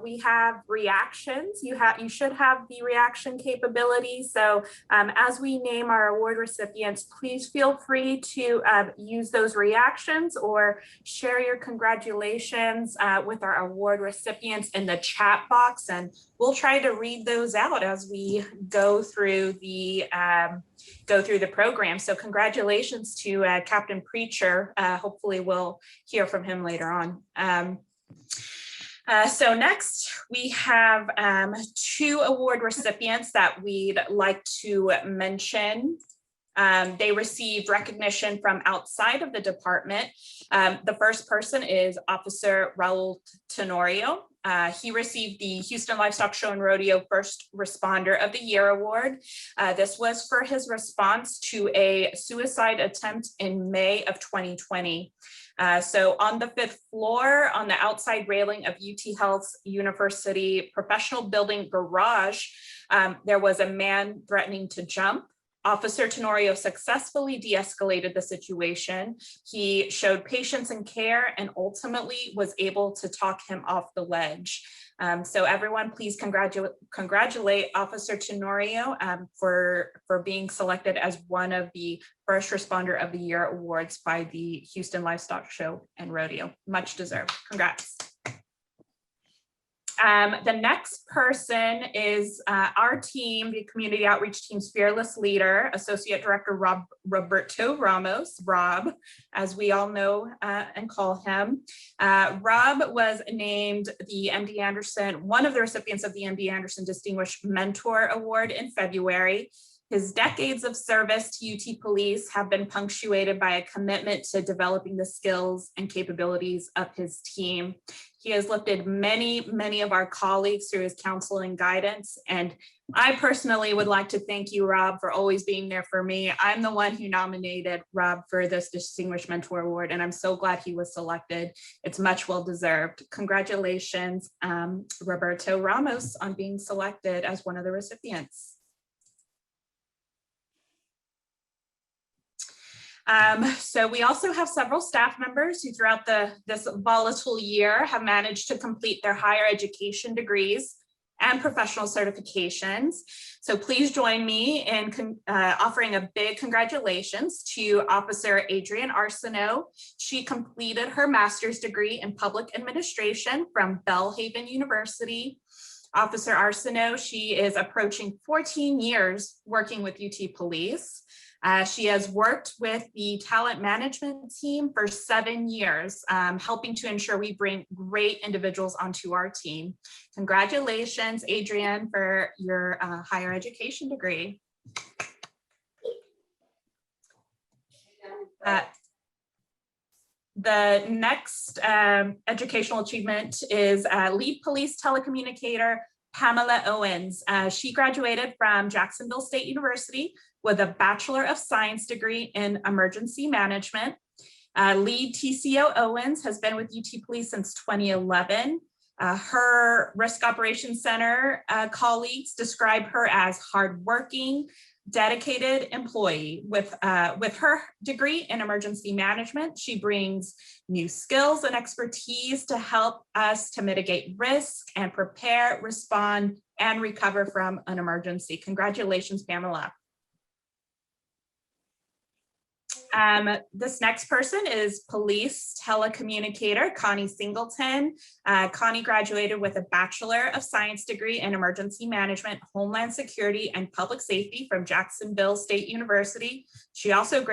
we have reactions. You should have the reaction capability. So as we name our award recipients, please feel free to use those reactions or share your congratulations with our award recipients in the chat box, and we'll try to read those out as we go through the program. So congratulations to Captain Preacher. Hopefully we'll hear from him later on. So next we have 2 award recipients that we'd like to mention. They received recognition from outside of the department. The first person is Officer Raul Tenorio. He received the Houston Livestock Show and Rodeo First Responder of the Year Award. This was for his response to a suicide attempt in May of 2020. So on the 5th floor, on the outside railing of UT Health's University Professional Building garage, there was a man threatening to jump. Officer Tenorio successfully de-escalated the situation. He showed patience and care and ultimately was able to talk him off the ledge. So everyone, please congratulate Officer Tenorio for being selected as one of the First Responder of the Year awards by the Houston Livestock Show and Rodeo. Much deserved. Congrats. The next person is our team, the Community Outreach Team's fearless leader, Associate Director Roberto Ramos, Rob, as we all know and call him. Rob was named the MD Anderson, one of the recipients of the MD Anderson Distinguished Mentor Award in February. His decades of service to UT Police have been punctuated by a commitment to developing the skills and capabilities of his team. He has lifted many of our colleagues through his counsel and guidance. And I personally would like to thank you, Rob, for always being there for me. I'm the one who nominated Rob for this Distinguished Mentor Award, and I'm so glad he was selected. It's much well deserved. Congratulations, Roberto Ramos, on being selected as one of the recipients. So we also have several staff members who throughout this volatile year have managed to complete their higher education degrees and professional certifications. So please join me in offering a big congratulations to Officer Adrienne Arsenault. She completed her master's degree in public administration from Belhaven University. Officer Arsenault, she is approaching 14 years working with UT Police. She has worked with the talent management team for 7 years, helping to ensure we bring great individuals onto our team. Congratulations, Adrienne, for your higher education degree. The next educational achievement is lead police telecommunicator Pamela Owens. She graduated from Jacksonville State University with a Bachelor of Science degree in emergency management. Lead TCO Owens has been with UT Police since 2011. Her Risk Operations Center colleagues describe her as hardworking, dedicated employee. With her degree in emergency management, she brings new skills and expertise to help us to mitigate risk and prepare, respond, and recover from an emergency. Congratulations, Pamela. This next person is police telecommunicator Connie Singleton. Connie graduated with a Bachelor of Science degree in Emergency Management, Homeland Security, and Public Safety from Jacksonville State University. She also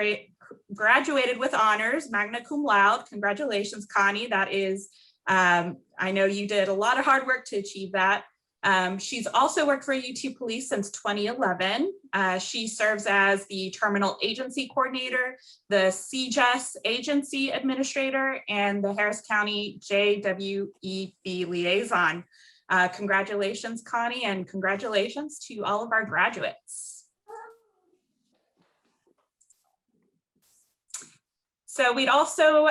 graduated with honors, magna cum laude. Congratulations, Connie. That is, I know you did a lot of hard work to achieve that. She's also worked for UT Police since 2011. She serves as the Terminal Agency Coordinator, the CJES Agency Administrator, and the Harris County JWEB Liaison. Congratulations, Connie, and congratulations to all of our graduates. So we'd also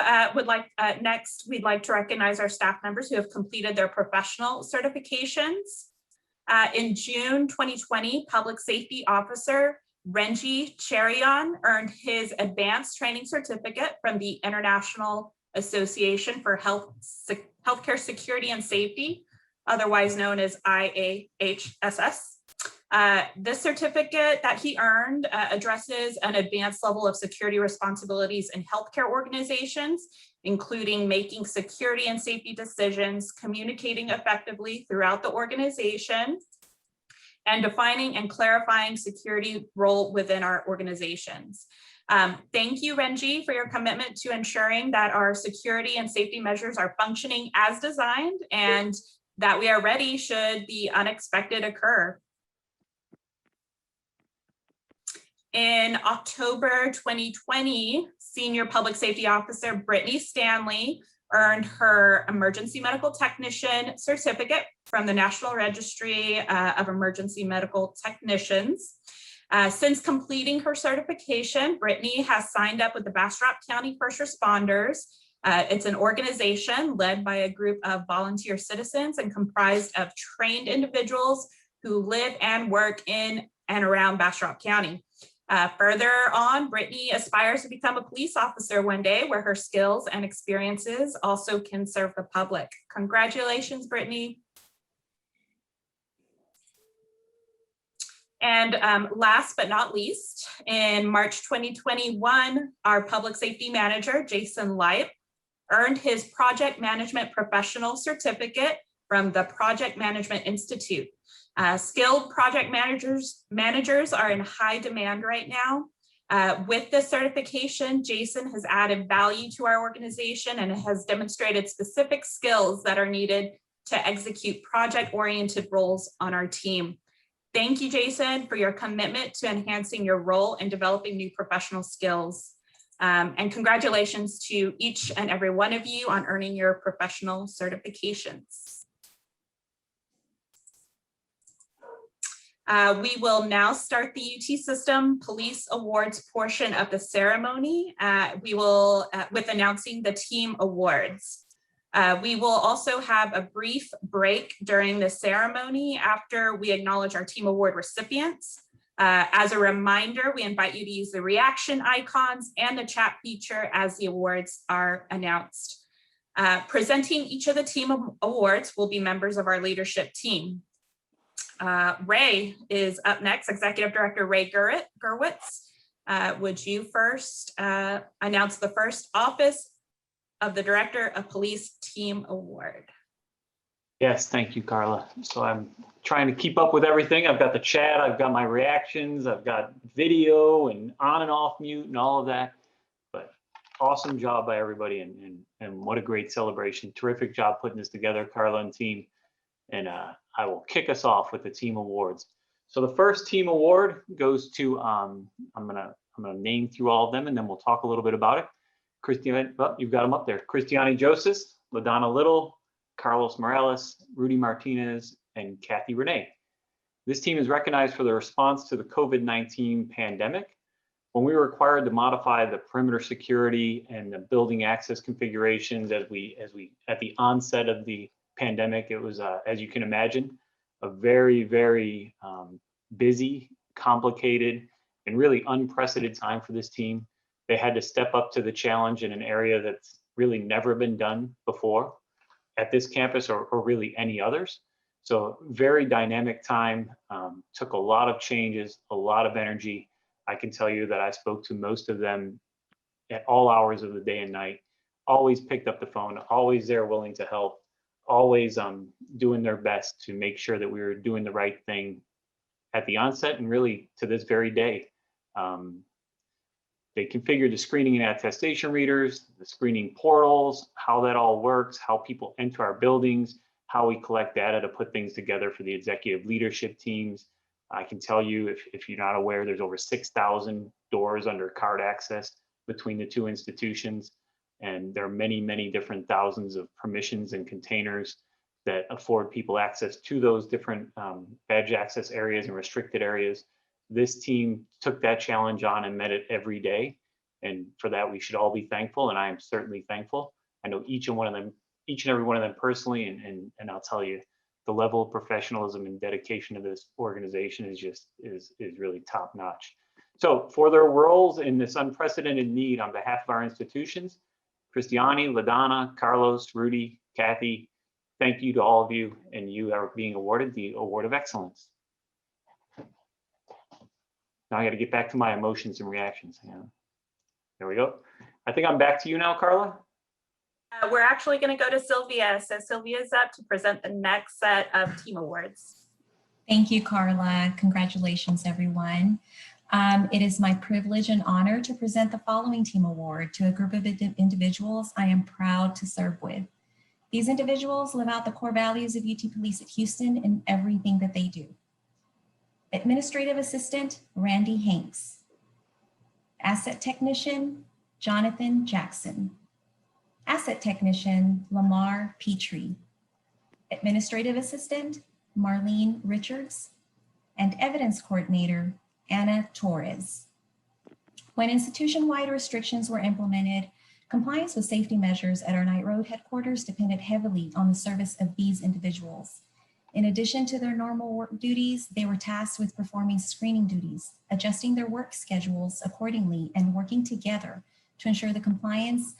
next, we'd like to recognize our staff members who have completed their professional certifications. In June 2020, Public Safety Officer Renji Cherion earned his advanced training certificate from the International Association for Healthcare Security and Safety, otherwise known as IAHSS. This certificate that he earned addresses an advanced level of security responsibilities in healthcare organizations, including making security and safety decisions, communicating effectively throughout the organization, and defining and clarifying security role within our organizations. Thank you, Renji, for your commitment to ensuring that our security and safety measures are functioning as designed and that we are ready should the unexpected occur. In October 2020, Senior Public Safety Officer Brittany Stanley earned her Emergency Medical Technician certificate from the National Registry of Emergency Medical Technicians. Since completing her certification, Brittany has signed up with the Bastrop County First Responders. It's an organization led by a group of volunteer citizens and comprised of trained individuals who live and work in and around Bastrop County. Further on, Brittany aspires to become a police officer one day where her skills and experiences also can serve the public. Congratulations, Brittany. And last but not least, in March 2021, our public safety manager, Jason Lipe, earned his project management professional certificate from the Project Management Institute. Skilled project managers are in high demand right now. With this certification, Jason has added value to our organization and has demonstrated specific skills that are needed to execute project-oriented roles on our team. Thank you, Jason, for your commitment to enhancing your role and developing new professional skills. And congratulations to each and every one of you on earning your professional certifications. We will now start the UT System Police Awards portion of the ceremony. We will, with announcing the team awards. We will also have a brief break during the ceremony after we acknowledge our team award recipients. As a reminder, we invite you to use the reaction icons and the chat feature as the awards are announced. Presenting each of the team awards will be members of our leadership team. Ray is up next, Executive Director Ray Gerwitz. Would you first announce the first Office of the Director of Police Team Award? Yes, thank you, Carla. So I'm trying to keep up with everything. I've got the chat, I've got my reactions, I've got video and on and off mute and all of that. But awesome job by everybody and what a great celebration. Terrific job putting this together, Carla and team. And I will kick us off with the team awards. So the first team award goes to, I'm gonna name through all of them and then we'll talk a little bit about it. Christiane, well, you've got them up there. Christiane Joseph, LaDonna Little, Carlos Morales, Rudy Martinez, and Kathy Renee. This team is recognized for their response to the COVID-19 pandemic. When we were required to modify the perimeter security and the building access configurations at the onset of the pandemic, it was, as you can imagine, a very, very busy, complicated, and really unprecedented time for this team. They had to step up to the challenge in an area that's really never been done before at this campus or really any others. So very dynamic time, took a lot of changes, a lot of energy. I can tell you that I spoke to most of them at all hours of the day and night, always picked up the phone, always there willing to help, always doing their best to make sure that we were doing the right thing at the onset and really to this very day. They configured the screening and attestation readers, the screening portals, how that all works, how people enter our buildings, how we collect data to put things together for the executive leadership teams. I can tell you, if you're not aware, there's over 6,000 doors under card access between the two institutions. And there are many, many different thousands of permissions and containers that afford people access to those different badge access areas and restricted areas. This team took that challenge on and met it every day. And for that, we should all be thankful. And I am certainly thankful. I know each and every one of them personally. And I'll tell you, the level of professionalism and dedication of this organization is really top notch. So for their roles in this unprecedented need on behalf of our institutions, Christiane, LaDonna, Carlos, Rudy, Kathy, thank you to all of you, and you are being awarded the Award of Excellence. Now I got to get back to my emotions and reactions. Yeah. There we go. I think I'm back to you now, Carla. We're actually going to go to Sylvia. So Sylvia's up to present the next set of team awards. Thank you, Carla. Congratulations, everyone. It is my privilege and honor to present the following team award to a group of individuals I am proud to serve with. These individuals live out the core values of UT Police at Houston in everything that they do. Administrative Assistant, Randy Hanks. Asset Technician, Jonathan Jackson. Asset Technician, Lamar Petrie. Administrative Assistant, Marlene Richards. And Evidence Coordinator, Anna Torres. When institution-wide restrictions were implemented, compliance with safety measures at our Night Road headquarters depended heavily on the service of these individuals. In addition to their normal work duties, they were tasked with performing screening duties, adjusting their work schedules accordingly, and working together to ensure the compliance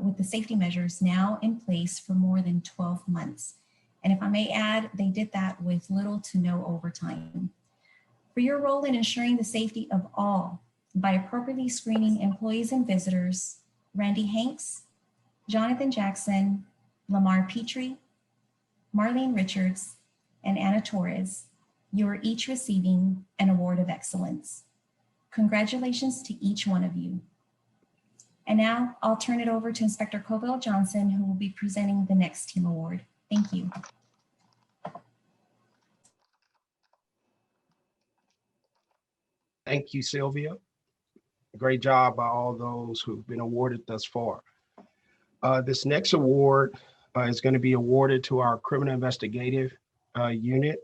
with the safety measures now in place for more than 12 months. And if I may add, they did that with little to no overtime. For your role in ensuring the safety of all by appropriately screening employees and visitors, Randy Hanks, Jonathan Jackson, Lamar Petrie, Marlene Richards, and Anna Torres, you are each receiving an Award of Excellence. Congratulations to each one of you. And now I'll turn it over to Inspector Cobell Johnson, who will be presenting the next team award. Thank you. Thank you, Sylvia. Great job by all those who've been awarded thus far. This next award is going to be awarded to our criminal investigative unit.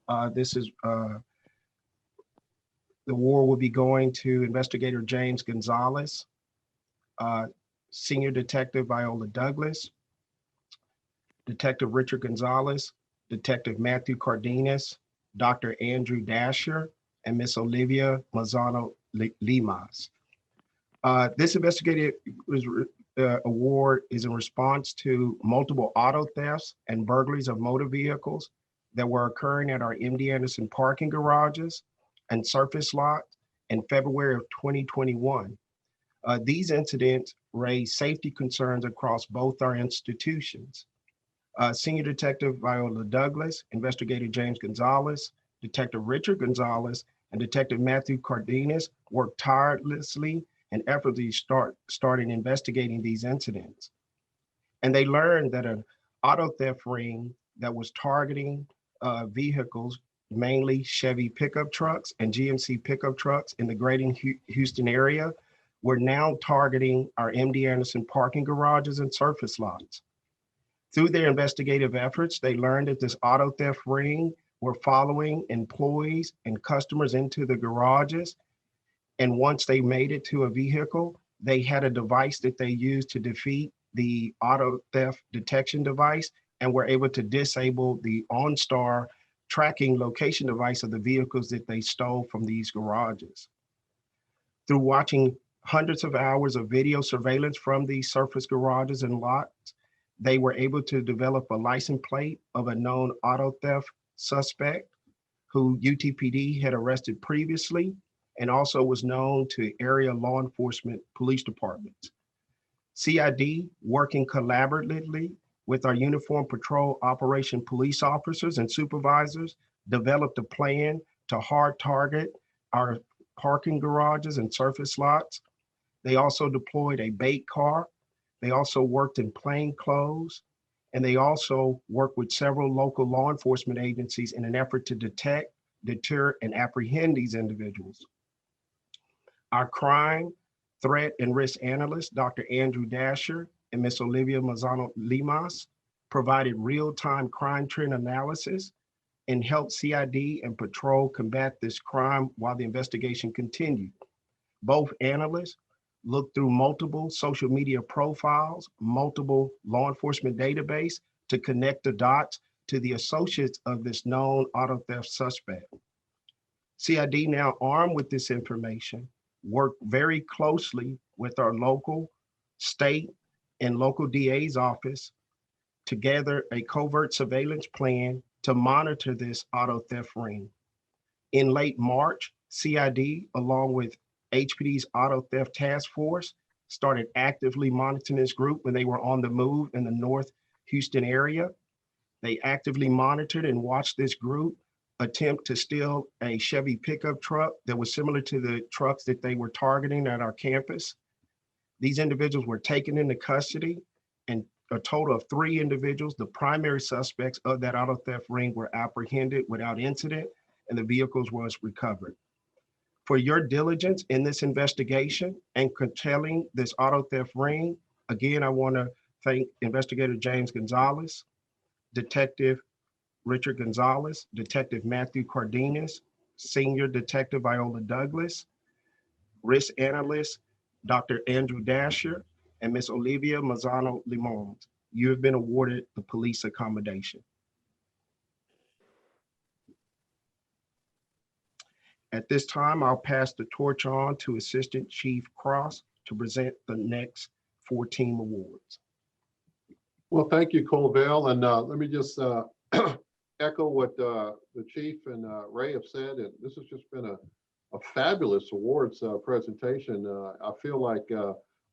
The award will be going to Investigator James Gonzalez, Senior Detective Viola Douglas, Detective Richard Gonzalez, Detective Matthew Cardenas, Dr. Andrew Dasher, and Miss Olivia Mazzano Limas. This investigative award is in response to multiple auto thefts and burglaries of motor vehicles that were occurring at our MD Anderson parking garages and surface lot in February of 2021. These incidents raised safety concerns across both our institutions. Senior Detective Viola Douglas, Investigator James Gonzalez, Detective Richard Gonzalez, and Detective Matthew Cardenas worked tirelessly and effortlessly started investigating these incidents. And they learned that an auto theft ring that was targeting vehicles, mainly Chevy pickup trucks and GMC pickup trucks in the greater Houston area, were now targeting our MD Anderson parking garages and surface lots. Through their investigative efforts, they learned that this auto theft ring were following employees and customers into the garages. And once they made it to a vehicle, they had a device that they used to defeat the auto theft detection device and were able to disable the OnStar tracking location device of the vehicles that they stole from these garages. Through watching hundreds of hours of video surveillance from these surface garages and lots, they were able to develop a license plate of a known auto theft suspect who UTPD had arrested previously and also was known to area law enforcement police departments. CID, working collaboratively with our uniform patrol operation police officers and supervisors, developed a plan to hard target our parking garages and surface lots. They also deployed a bait car. They also worked in plain clothes, and they also worked with several local law enforcement agencies in an effort to detect, deter, and apprehend these individuals. Our crime, threat, and risk analyst, Dr. Andrew Dasher and Ms. Olivia Mazzano Limas, provided real-time crime trend analysis and helped CID and patrol combat this crime while the investigation continued. Both analysts looked through multiple social media profiles, multiple law enforcement database to connect the dots to the associates of this known auto theft suspect. CID, now armed with this information, worked very closely with our local, state, and local DA's office to gather a covert surveillance plan to monitor this auto theft ring. In late March, CID, along with HPD's Auto Theft Task Force, started actively monitoring this group when they were on the move in the North Houston area. They actively monitored and watched this group attempt to steal a Chevy pickup truck that was similar to the trucks that they were targeting at our campus. These individuals were taken into custody, and a total of 3 individuals, the primary suspects of that auto theft ring, were apprehended without incident, and the vehicles was recovered. For your diligence in this investigation and curtailing this auto theft ring, again, I want to thank Investigator James Gonzalez, Detective Richard Gonzalez, Detective Matthew Cardenas, Senior Detective Viola Douglas, Risk Analyst Dr. Andrew Dasher, and Ms. Olivia Mazzano Limons. You have been awarded the police accommodation. At this time, I'll pass the torch on to Assistant Chief Cross to present the next 4 team awards. Well, thank you, Colville. And let me just echo what the chief and Ray have said. And this has just been a fabulous awards presentation. I feel like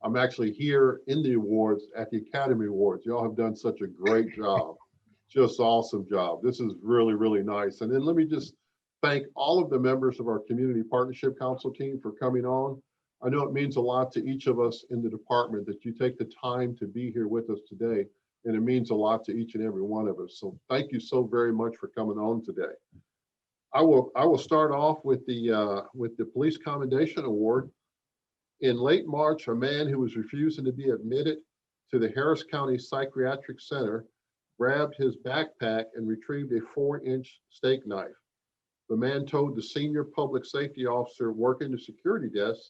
I'm actually here in the awards at the Academy Awards. Y'all have done such a great job, just awesome job. This is really, really nice. And then let me just thank all of the members of our Community Partnership Council team for coming on. I know it means a lot to each of us in the department that you take the time to be here with us today, and it means a lot to each and every one of us. So thank you so very much for coming on today. I will start off with the Police Commendation Award. In late March, a man who was refusing to be admitted to the Harris County Psychiatric Center grabbed his backpack and retrieved a 4-inch steak knife. The man told the senior public safety officer working the security desk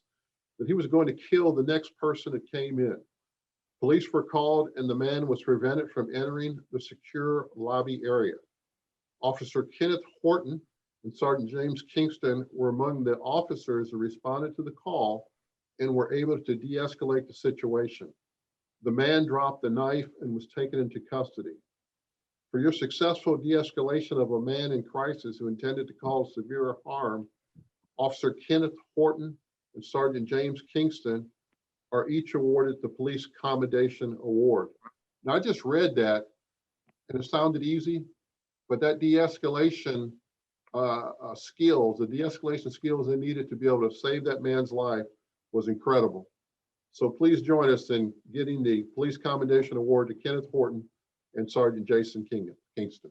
that he was going to kill the next person that came in. Police were called and the man was prevented from entering the secure lobby area. Officer Kenneth Horton and Sergeant James Kingston were among the officers who responded to the call and were able to de-escalate the situation. The man dropped the knife and was taken into custody. For your successful de-escalation of a man in crisis who intended to cause severe harm, Officer Kenneth Horton and Sergeant James Kingston are each awarded the Police Commendation Award. Now, I just read that and it sounded easy, but that de-escalation skills, the de-escalation skills they needed to be able to save that man's life was incredible. So please join us in getting the Police Commendation Award to Kenneth Horton and Sergeant Jason Kingston.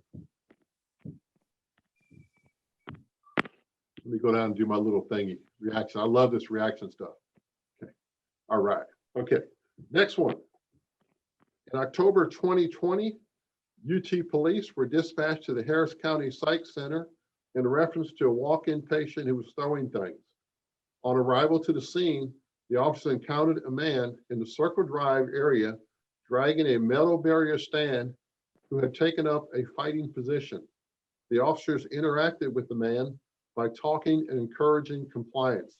Let me go down and do my little thingy reaction. I love this reaction stuff. Okay. All right. Okay. Next one. In October 2020, UT police were dispatched to the Harris County Psych Center in reference to a walk-in patient who was throwing things. On arrival to the scene, the officer encountered a man in the Circle Drive area dragging a metal barrier stand who had taken up a fighting position. The officers interacted with the man by talking and encouraging compliance.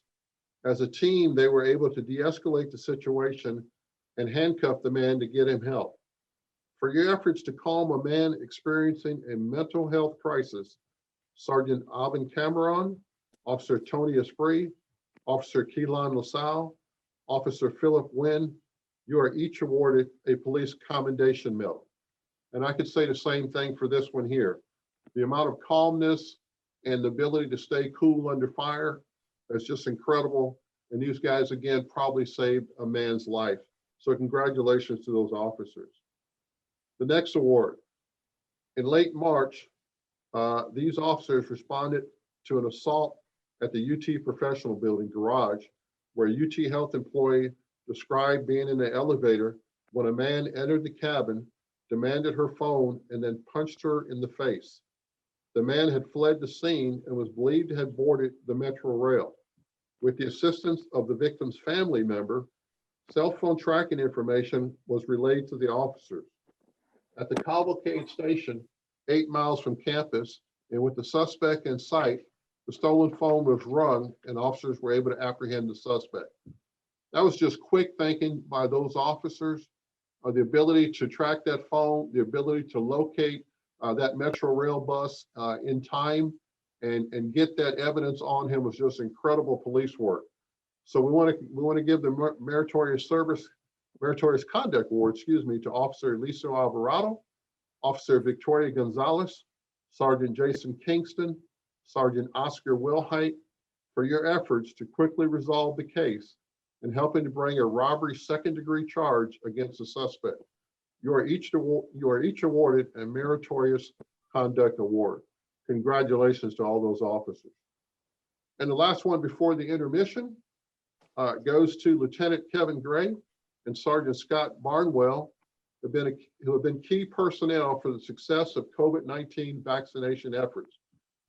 As a team, they were able to de-escalate the situation and handcuff the man to get him help. For your efforts to calm a man experiencing a mental health crisis, Sergeant Alvin Cameron, Officer Tony Esprit, Officer Keelan LaSalle, Officer Philip Wynn, you are each awarded a police commendation medal. And I could say the same thing for this one here. The amount of calmness and the ability to stay cool under fire is just incredible. And these guys, again, probably saved a man's life. So congratulations to those officers. The next award. In late March, these officers responded to an assault at the UT Professional Building garage, where a UT Health employee described being in the elevator when a man entered the cabin, demanded her phone, and then punched her in the face. The man had fled the scene and was believed to have boarded the Metro Rail. With the assistance of the victim's family member, cell phone tracking information was relayed to the officers. At the Cavalcade station, 8 miles from campus, and with the suspect in sight, the stolen phone was rung and officers were able to apprehend the suspect. That was just quick thinking by those officers, the ability to track that phone, the ability to locate that Metro Rail bus in time and get that evidence on him was just incredible police work. So we want to give the meritorious conduct award, to Officer Liso Alvarado, Officer Victoria Gonzalez, Sergeant Jason Kingston, Sergeant Oscar Wilhite, for your efforts to quickly resolve the case and helping to bring a robbery second-degree charge against the suspect. You are each awarded a meritorious conduct award. Congratulations to all those officers. And the last one before the intermission goes to Lieutenant Kevin Gray and Sergeant Scott Barnwell, who have been key personnel for the success of COVID-19 vaccination efforts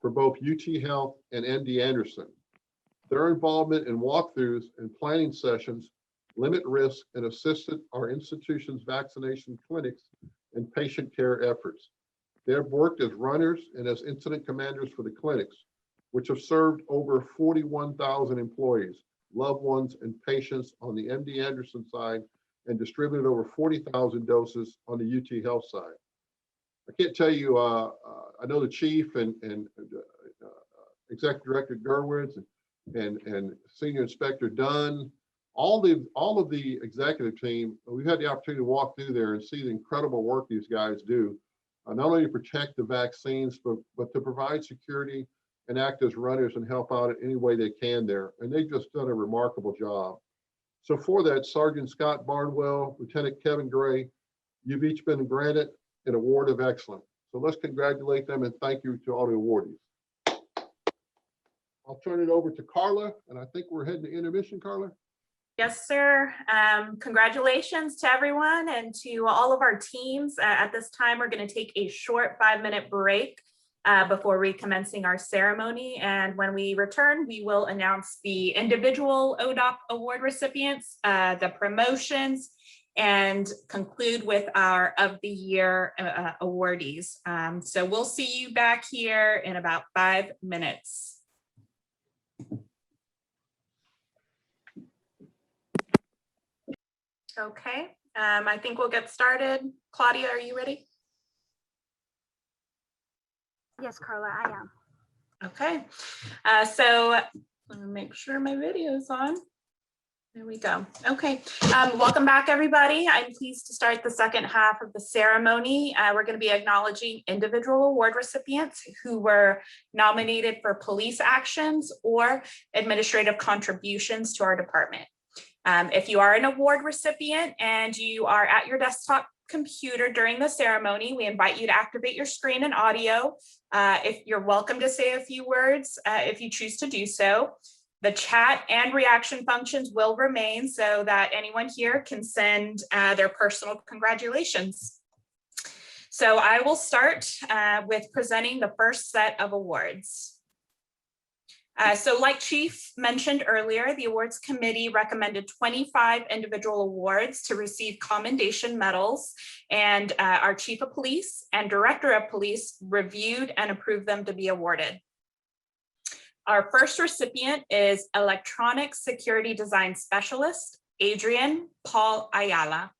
for both UT Health and MD Anderson. Their involvement in walkthroughs and planning sessions limit risk and assisted our institution's vaccination clinics and patient care efforts. They have worked as runners and as incident commanders for the clinics, which have served over 41,000 employees, loved ones, and patients on the MD Anderson side and distributed over 40,000 doses on the UT Health side. I can't tell you, I know the chief and Executive Director Gerwitz and Senior Inspector Dunn, all of the executive team, we've had the opportunity to walk through there and see the incredible work these guys do, not only to protect the vaccines, but to provide security and act as runners and help out in any way they can there. And they've just done a remarkable job. So for that, Sergeant Scott Barnwell, Lieutenant Kevin Gray, you've each been granted an award of excellence. So let's congratulate them and thank you to all the awardees. I'll turn it over to Carla, and I think we're heading to intermission, Carla. Yes, sir. Congratulations to everyone and to all of our teams. At this time, we're going to take a short 5-minute break before recommencing our ceremony. And when we return, we will announce the individual ODOP award recipients, the promotions, and conclude with our of the year awardees. So we'll see you back here in about 5 minutes. Okay, I think we'll get started. Claudia, are you ready? Yes, Carla, I am. Okay, so let me make sure my video is on. There we go. Okay, welcome back, everybody. I'm pleased to start the second half of the ceremony. We're going to be acknowledging individual award recipients who were nominated for police actions or administrative contributions to our department. If you are an award recipient and you are at your desktop computer during the ceremony, we invite you to activate your screen and audio. If you're welcome to say a few words, if you choose to do so. The chat and reaction functions will remain so that anyone here can send their personal congratulations. So I will start with presenting the first set of awards. So like Chief mentioned earlier, the awards committee recommended 25 individual awards to receive commendation medals, and our Chief of Police and Director of Police reviewed and approved them to be awarded. Our first recipient is Electronic Security Design Specialist, Adrian Paul Ayala.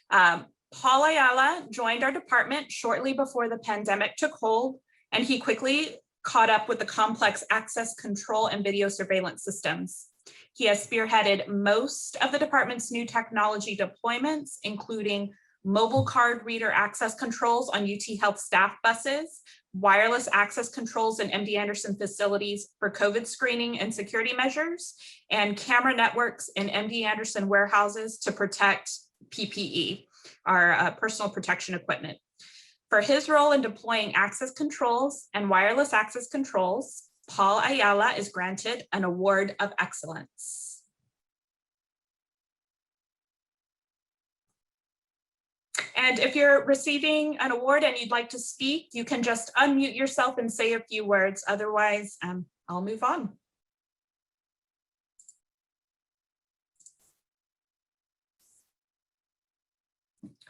Paul Ayala joined our department shortly before the pandemic took hold, and he quickly caught up with the complex access control and video surveillance systems. He has spearheaded most of the department's new technology deployments, including mobile card reader access controls on UT Health staff buses, wireless access controls in MD Anderson facilities for COVID screening and security measures, and camera networks in MD Anderson warehouses to protect PPE, our personal protection equipment. For his role in deploying access controls and wireless access controls, Paul Ayala is granted an Award of Excellence. And if you're receiving an award and you'd like to speak, you can just unmute yourself and say a few words. Otherwise, I'll move on.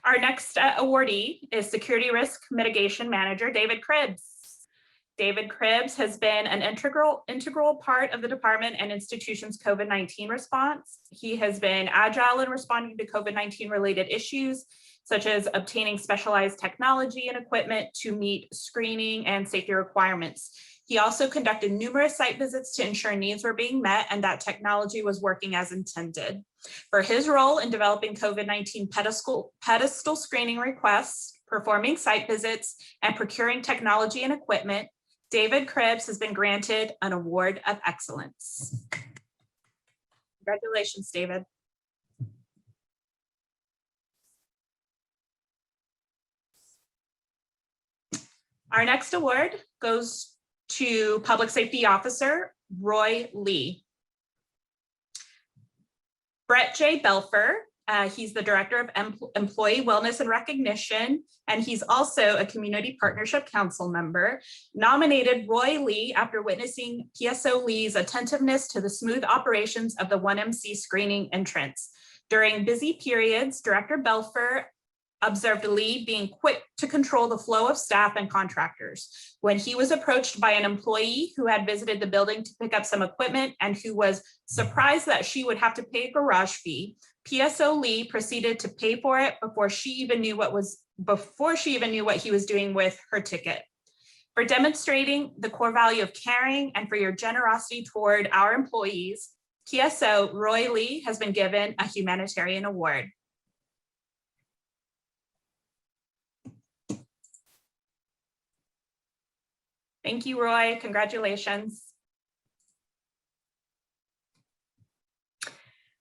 Our next awardee is Security Risk Mitigation Manager, David Cribbs. David Cribbs has been an integral part of the department and institution's COVID-19 response. He has been agile in responding to COVID-19 related issues, such as obtaining specialized technology and equipment to meet screening and safety requirements. He also conducted numerous site visits to ensure needs were being met and that technology was working as intended. For his role in developing COVID-19 pedestal screening requests, performing site visits, and procuring technology and equipment, David Cribbs has been granted an Award of Excellence. Congratulations, David. Our next award goes to Public Safety Officer Roy Lee. Brett J. Belfer, he's the Director of Employee Wellness and Recognition, and he's also a Community Partnership Council member, nominated Roy Lee after witnessing PSO Lee's attentiveness to the smooth operations of the 1MC screening entrance. During busy periods, Director Belfer observed Lee being quick to control the flow of staff and contractors. When he was approached by an employee who had visited the building to pick up some equipment and who was surprised that she would have to pay a garage fee, PSO Lee proceeded to pay for it before she even knew what he was doing with her ticket. For demonstrating the core value of caring and for your generosity toward our employees, PSO Roy Lee has been given a humanitarian award. Thank you, Roy. Congratulations.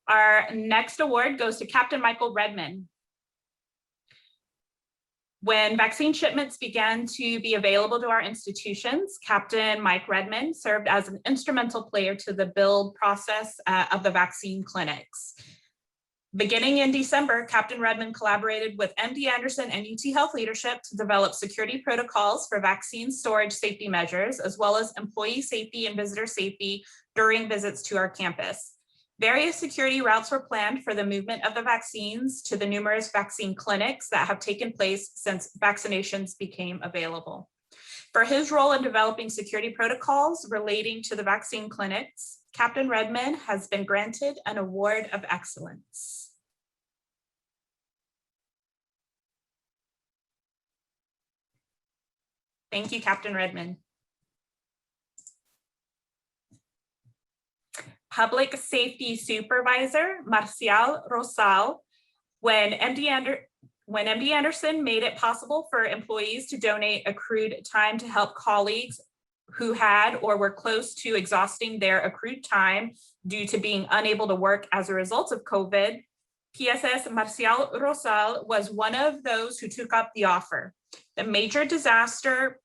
Our next award goes to Captain Michael Redman. When vaccine shipments began to be available to our institutions, Captain Mike Redman served as an instrumental player to the build process of the vaccine clinics. Beginning in December, Captain Redman collaborated with MD Anderson and UT Health leadership to develop security protocols for vaccine storage safety measures, as well as employee safety and visitor safety during visits to our campus. Various security routes were planned for the movement of the vaccines to the numerous vaccine clinics that have taken place since vaccinations became available. For his role in developing security protocols relating to the vaccine clinics, Captain Redman has been granted an Award of Excellence. Thank you, Captain Redman. Public Safety Supervisor Marcial Rosal, when MD Anderson made it possible for employees to donate accrued time to help colleagues who had or were close to exhausting their accrued time due to being unable to work as a result of COVID, PSS Marcial Rosal was one of those who took up the offer. The major disaster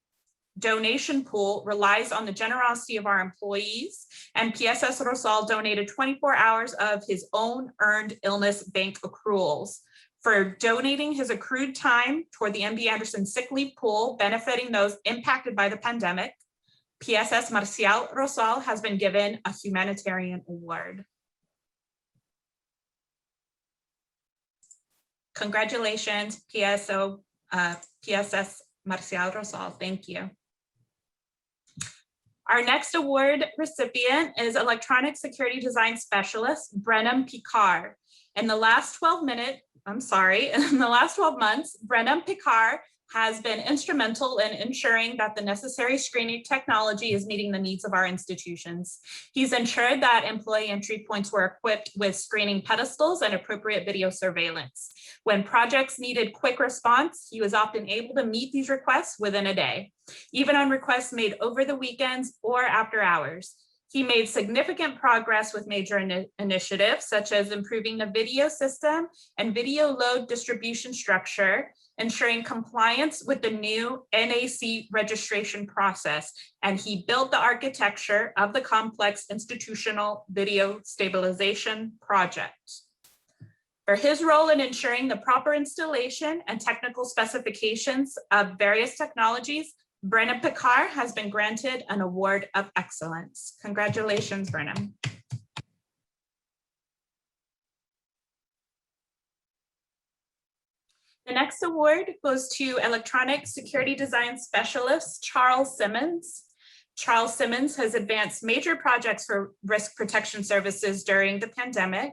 donation pool relies on the generosity of our employees, and PSS Rosal donated 24 hours of his own earned illness bank accruals for donating his accrued time toward the MD Anderson sick leave pool, benefiting those impacted by the pandemic, PSS Marcial Rosal has been given a humanitarian award. Congratulations, PSS Marcial Rosal. Thank you. Our next award recipient is Electronic Security Design Specialist, Brenham Picard. In the last 12 months, Brenham Picard has been instrumental in ensuring that the necessary screening technology is meeting the needs of our institutions. He's ensured that employee entry points were equipped with screening pedestals and appropriate video surveillance. When projects needed quick response, he was often able to meet these requests within a day, even on requests made over the weekends or after hours. He made significant progress with major initiatives, such as improving the video system and video load distribution structure, ensuring compliance with the new NAC registration process, and he built the architecture of the complex institutional video stabilization project. For his role in ensuring the proper installation and technical specifications of various technologies, Brenham Picard has been granted an award of excellence. Congratulations, Brenham. The next award goes to Electronic Security Design Specialist, Charles Simmons. Charles Simmons has advanced major projects for risk protection services during the pandemic.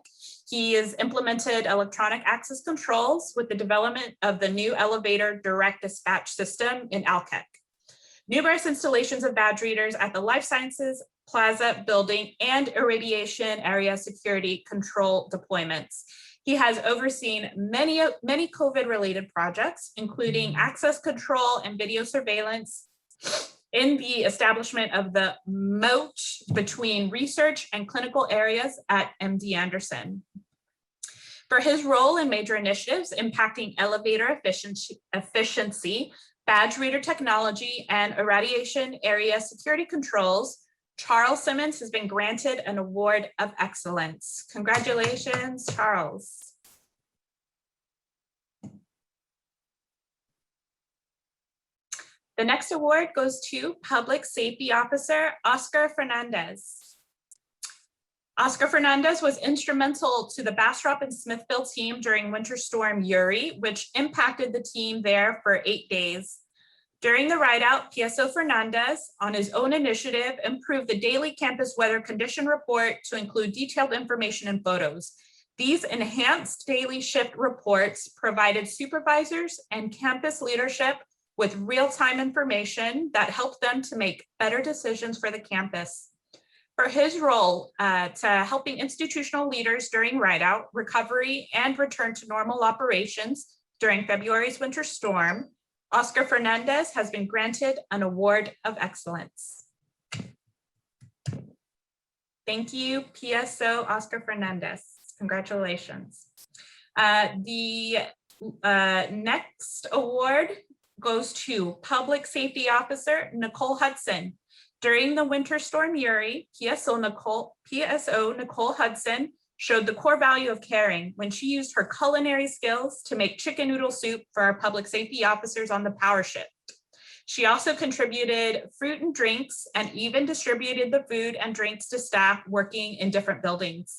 He has implemented electronic access controls with the development of the new elevator direct dispatch system in Alkek. Numerous installations of badge readers at the Life Sciences Plaza building and irradiation area security control deployments. He has overseen many COVID-related projects, including access control and video surveillance in the establishment of the moat between research and clinical areas at MD Anderson. For his role in major initiatives impacting elevator efficiency, badge reader technology, and irradiation area security controls, Charles Simmons has been granted an award of excellence. Congratulations, Charles. The next award goes to Public Safety Officer, Oscar Fernandez. Oscar Fernandez was instrumental to the Bastrop and Smithville team during Winter Storm Uri, which impacted the team there for 8 days. During the rideout, PSO Fernandez, on his own initiative, improved the daily campus weather condition report to include detailed information and photos. These enhanced daily shift reports provided supervisors and campus leadership with real-time information that helped them to make better decisions for the campus. For his role to helping institutional leaders during rideout, recovery, and return to normal operations during February's winter storm, Oscar Fernandez has been granted an award of excellence. Thank you, PSO Oscar Fernandez. Congratulations. The next award goes to Public Safety Officer Nicole Hudson. During the Winter Storm Uri, PSO Nicole Hudson showed the core value of caring when she used her culinary skills to make chicken noodle soup for our public safety officers on the power shift. She also contributed fruit and drinks and even distributed the food and drinks to staff working in different buildings.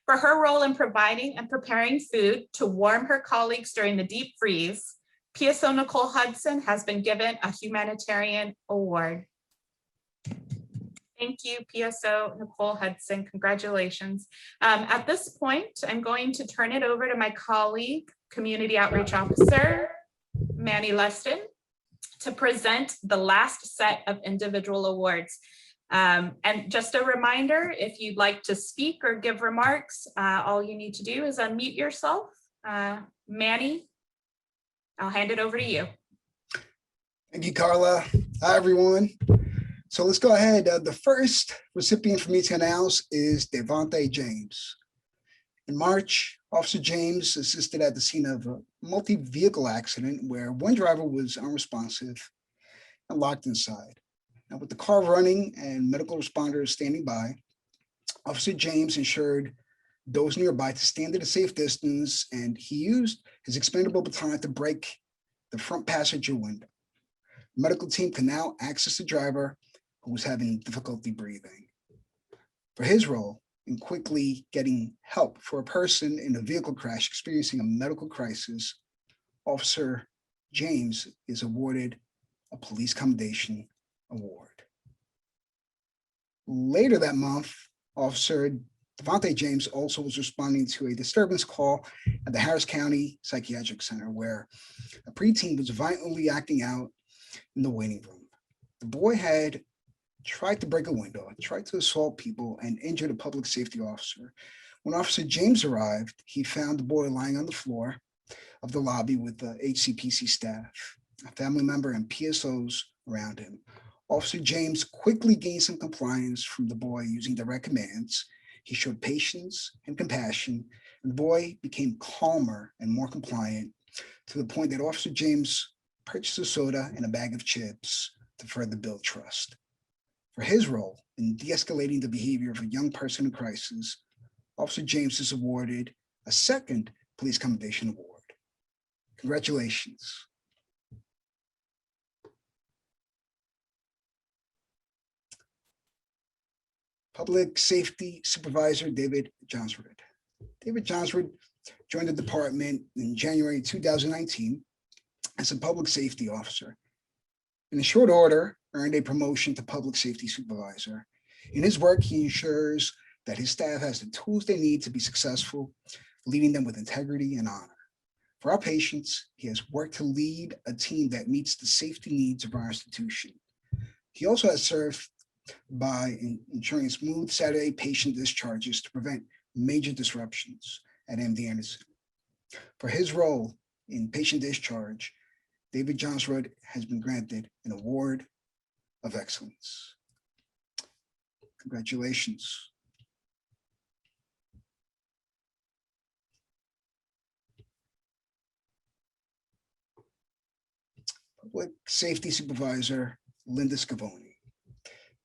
For her role in providing and preparing food to warm her colleagues during the deep freeze, PSO Nicole Hudson has been given a humanitarian award. Thank you, PSO Nicole Hudson. Congratulations. At this point, I'm going to turn it over to my colleague, Community Outreach Officer, Manny Leston, to present the last set of individual awards. And just a reminder, if you'd like to speak or give remarks, all you need to do is unmute yourself. Manny, I'll hand it over to you. Thank you, Carla. Hi, everyone. So let's go ahead. The first recipient for me to announce is Devontae James. In March, Officer James assisted at the scene of a multi-vehicle accident where one driver was unresponsive and locked inside. Now, with the car running and medical responders standing by, Officer James ensured those nearby to stand at a safe distance, and he used his expandable baton to break the front passenger window. The medical team can now access the driver, who was having difficulty breathing. For his role in quickly getting help for a person in a vehicle crash experiencing a medical crisis, Officer James is awarded a Police Commendation Award. Later that month, Officer Devontae James also was responding to a disturbance call at the Harris County Psychiatric Center where a preteen was violently acting out in the waiting room. The boy had tried to break a window, tried to assault people, and injured a public safety officer. When Officer James arrived, he found the boy lying on the floor of the lobby with the HCPC staff, a family member, and PSOs around him. Officer James quickly gained some compliance from the boy using direct commands. He showed patience and compassion, and the boy became calmer and more compliant to the point that Officer James purchased a soda and a bag of chips to further build trust. For his role in de-escalating the behavior of a young person in crisis, Officer James is awarded a second Police Commendation Award. Congratulations. Public Safety Supervisor David Johnsrud. David Johnsrud joined the department in January 2019 as a public safety officer. In a short order, earned a promotion to Public Safety Supervisor. In his work, he ensures that his staff has the tools they need to be successful, leading them with integrity and honor. For our patients, he has worked to lead a team that meets the safety needs of our institution. He also has served by ensuring smooth Saturday patient discharges to prevent major disruptions at MD Anderson. For his role in patient discharge, David Johnsrud has been granted an Award of Excellence. Congratulations. Public Safety Supervisor Linda Scavone.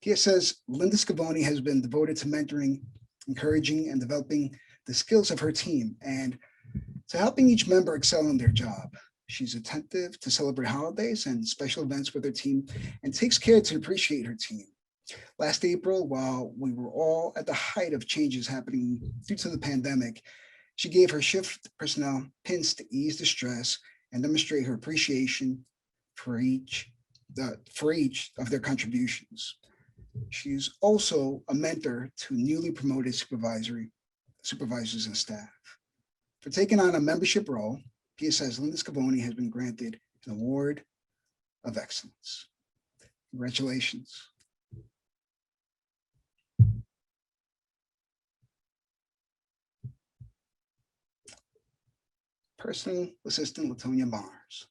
PSS Linda Scavone has been devoted to mentoring, encouraging, and developing the skills of her team and to helping each member excel in their job. She's attentive to celebrate holidays and special events with her team and takes care to appreciate her team. Last April, while we were all at the height of changes happening due to the pandemic, she gave her shift personnel pins to ease the stress and demonstrate her appreciation for each of their contributions. She's also a mentor to newly promoted supervisors and staff. For taking on a membership role, PSS Linda Scavone has been granted an Award of Excellence. Congratulations. Personal Assistant Latonia Barnes.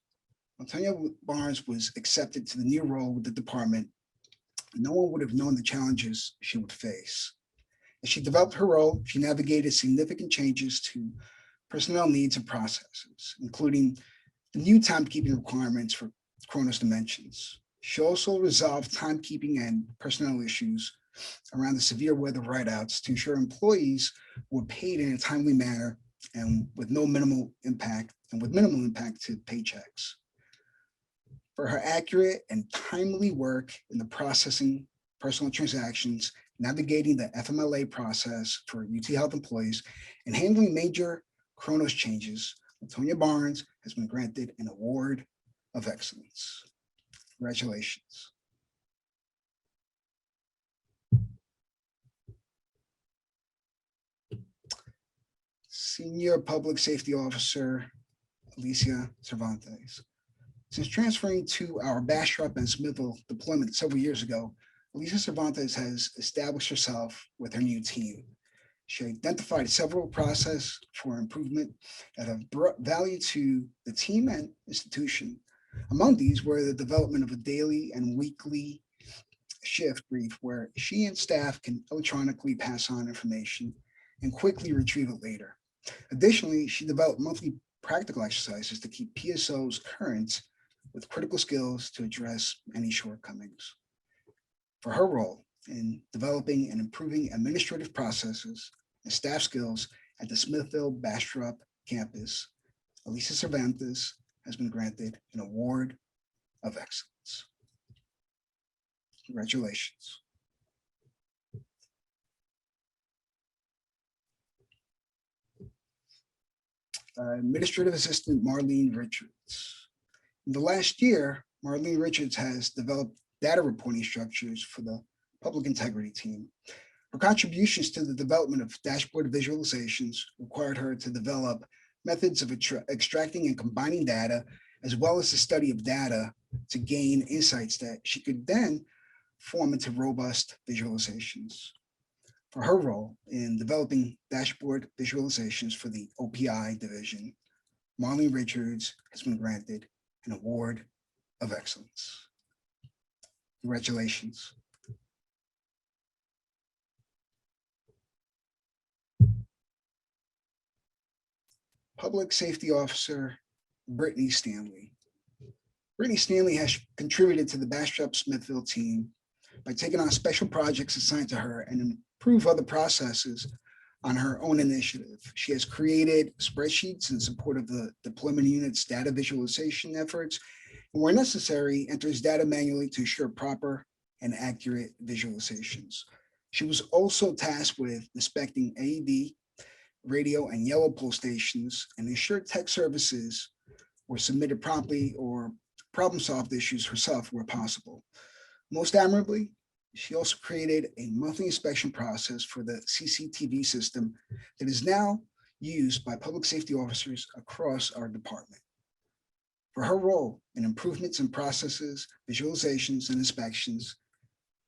Latonia Barnes was accepted to the new role with the department. No one would have known the challenges she would face. As she developed her role, she navigated significant changes to personnel needs and processes, including the new timekeeping requirements for Kronos Dimensions. She also resolved timekeeping and personnel issues around the severe weather whiteouts to ensure employees were paid in a timely manner and with minimal impact to paychecks. For her accurate and timely work in the processing personal transactions, navigating the FMLA process for UT Health employees, and handling major Kronos changes, Latonia Barnes has been granted an Award of Excellence. Congratulations. Senior Public Safety Officer, Alicia Cervantes. Since transferring to our Bastrop and Smithville deployment several years ago, Alicia Cervantes has established herself with her new team. She identified several processes for improvement that have brought value to the team and institution. Among these were the development of a daily and weekly shift brief where she and staff can electronically pass on information and quickly retrieve it later. Additionally, she developed monthly practical exercises to keep PSOs current with critical skills to address any shortcomings. For her role in developing and improving administrative processes and staff skills at the Smithville Bastrop campus, Alicia Cervantes has been granted an Award of Excellence. Congratulations. Administrative Assistant Marlene Richards. In the last year, Marlene Richards has developed data reporting structures for the public integrity team. Her contributions to the development of dashboard visualizations required her to develop methods of extracting and combining data, as well as the study of data to gain insights that she could then form into robust visualizations. For her role in developing dashboard visualizations for the OPI division, Marlene Richards has been granted an Award of Excellence. Congratulations. Public Safety Officer Brittany Stanley. Brittany Stanley has contributed to the Bastrop Smithville team by taking on special projects assigned to her and improve other processes on her own initiative. She has created spreadsheets in support of the deployment unit's data visualization efforts, and where necessary, enters data manually to ensure proper and accurate visualizations. She was also tasked with inspecting AED, radio, and yellow pole stations and ensured tech services were submitted promptly or problem-solved issues herself where possible. Most admirably, she also created a monthly inspection process for the CCTV system that is now used by public safety officers across our department. For her role in improvements in processes, visualizations, and inspections,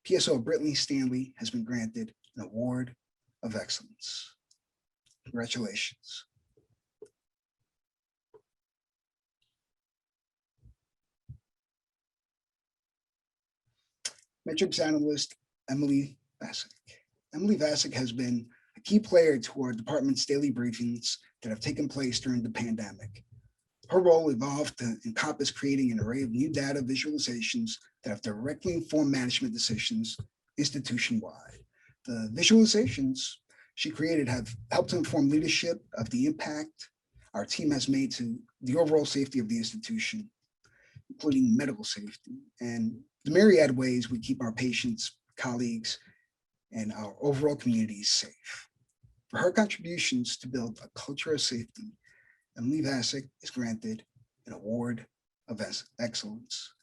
PSO Brittany Stanley has been granted an Award of Excellence. Congratulations. Metrics analyst Emily Vasic. Emily Vasic has been a key player to our department's daily briefings that have taken place during the pandemic. Her role evolved to encompass creating an array of new data visualizations that have directly informed management decisions institution-wide. The visualizations she created have helped to inform leadership of the impact our team has made to the overall safety of the institution, including medical safety and the myriad ways we keep our patients, colleagues, and our overall communities safe. For her contributions to build a culture of safety, Emily Vasic is granted an Award of Excellence.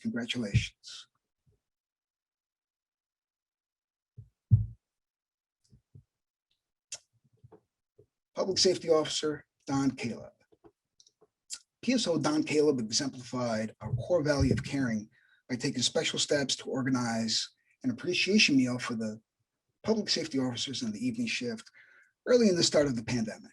Congratulations. Public Safety Officer Don Caleb. PSO Don Caleb exemplified our core value of caring by taking special steps to organize an appreciation meal for the public safety officers in the evening shift early in the start of the pandemic.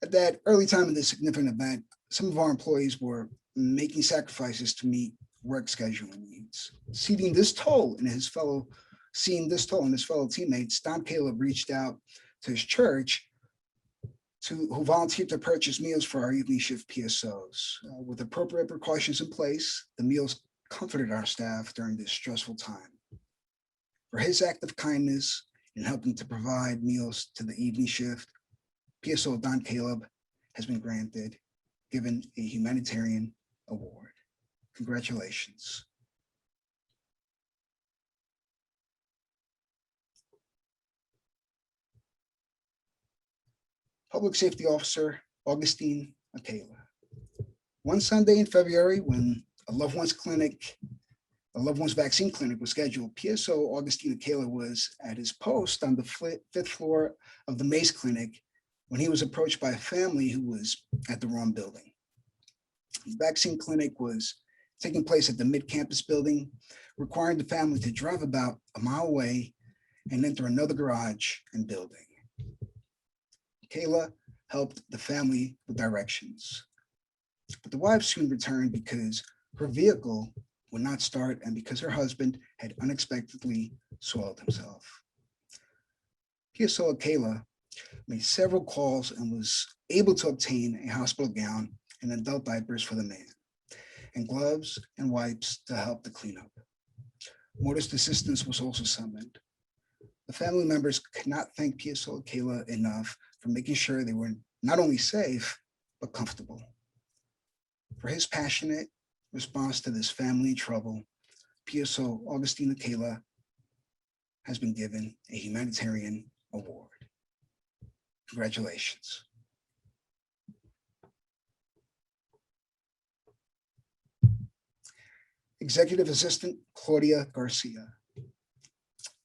At that early time in this significant event, some of our employees were making sacrifices to meet work scheduling needs. Seeing this toll in his fellow teammates, Don Caleb reached out to his church who volunteered to purchase meals for our evening shift PSOs. With appropriate precautions in place, the meals comforted our staff during this stressful time. For his act of kindness in helping to provide meals to the evening shift, PSO Don Caleb has been given a humanitarian award. Congratulations. Public Safety Officer Augustine Akela. One Sunday in February, when a loved one's vaccine clinic was scheduled, PSO Augustine Akela was at his post on the fifth floor of the Mace Clinic when he was approached by a family who was at the wrong building. The vaccine clinic was taking place at the mid-campus building, requiring the family to drive about a mile away and enter another garage and building. Kayla helped the family with directions, but the wife soon returned because her vehicle would not start and because her husband had unexpectedly soiled himself. PSO Kayla made several calls and was able to obtain a hospital gown and adult diapers for the man, and gloves and wipes to help the cleanup. Motorist assistance was also summoned. The family members could not thank PSO Kayla enough for making sure they were not only safe, but comfortable. For his passionate response to this family trouble, PSO Augustina Kayla has been given a humanitarian award. Congratulations. Executive Assistant Claudia Garcia.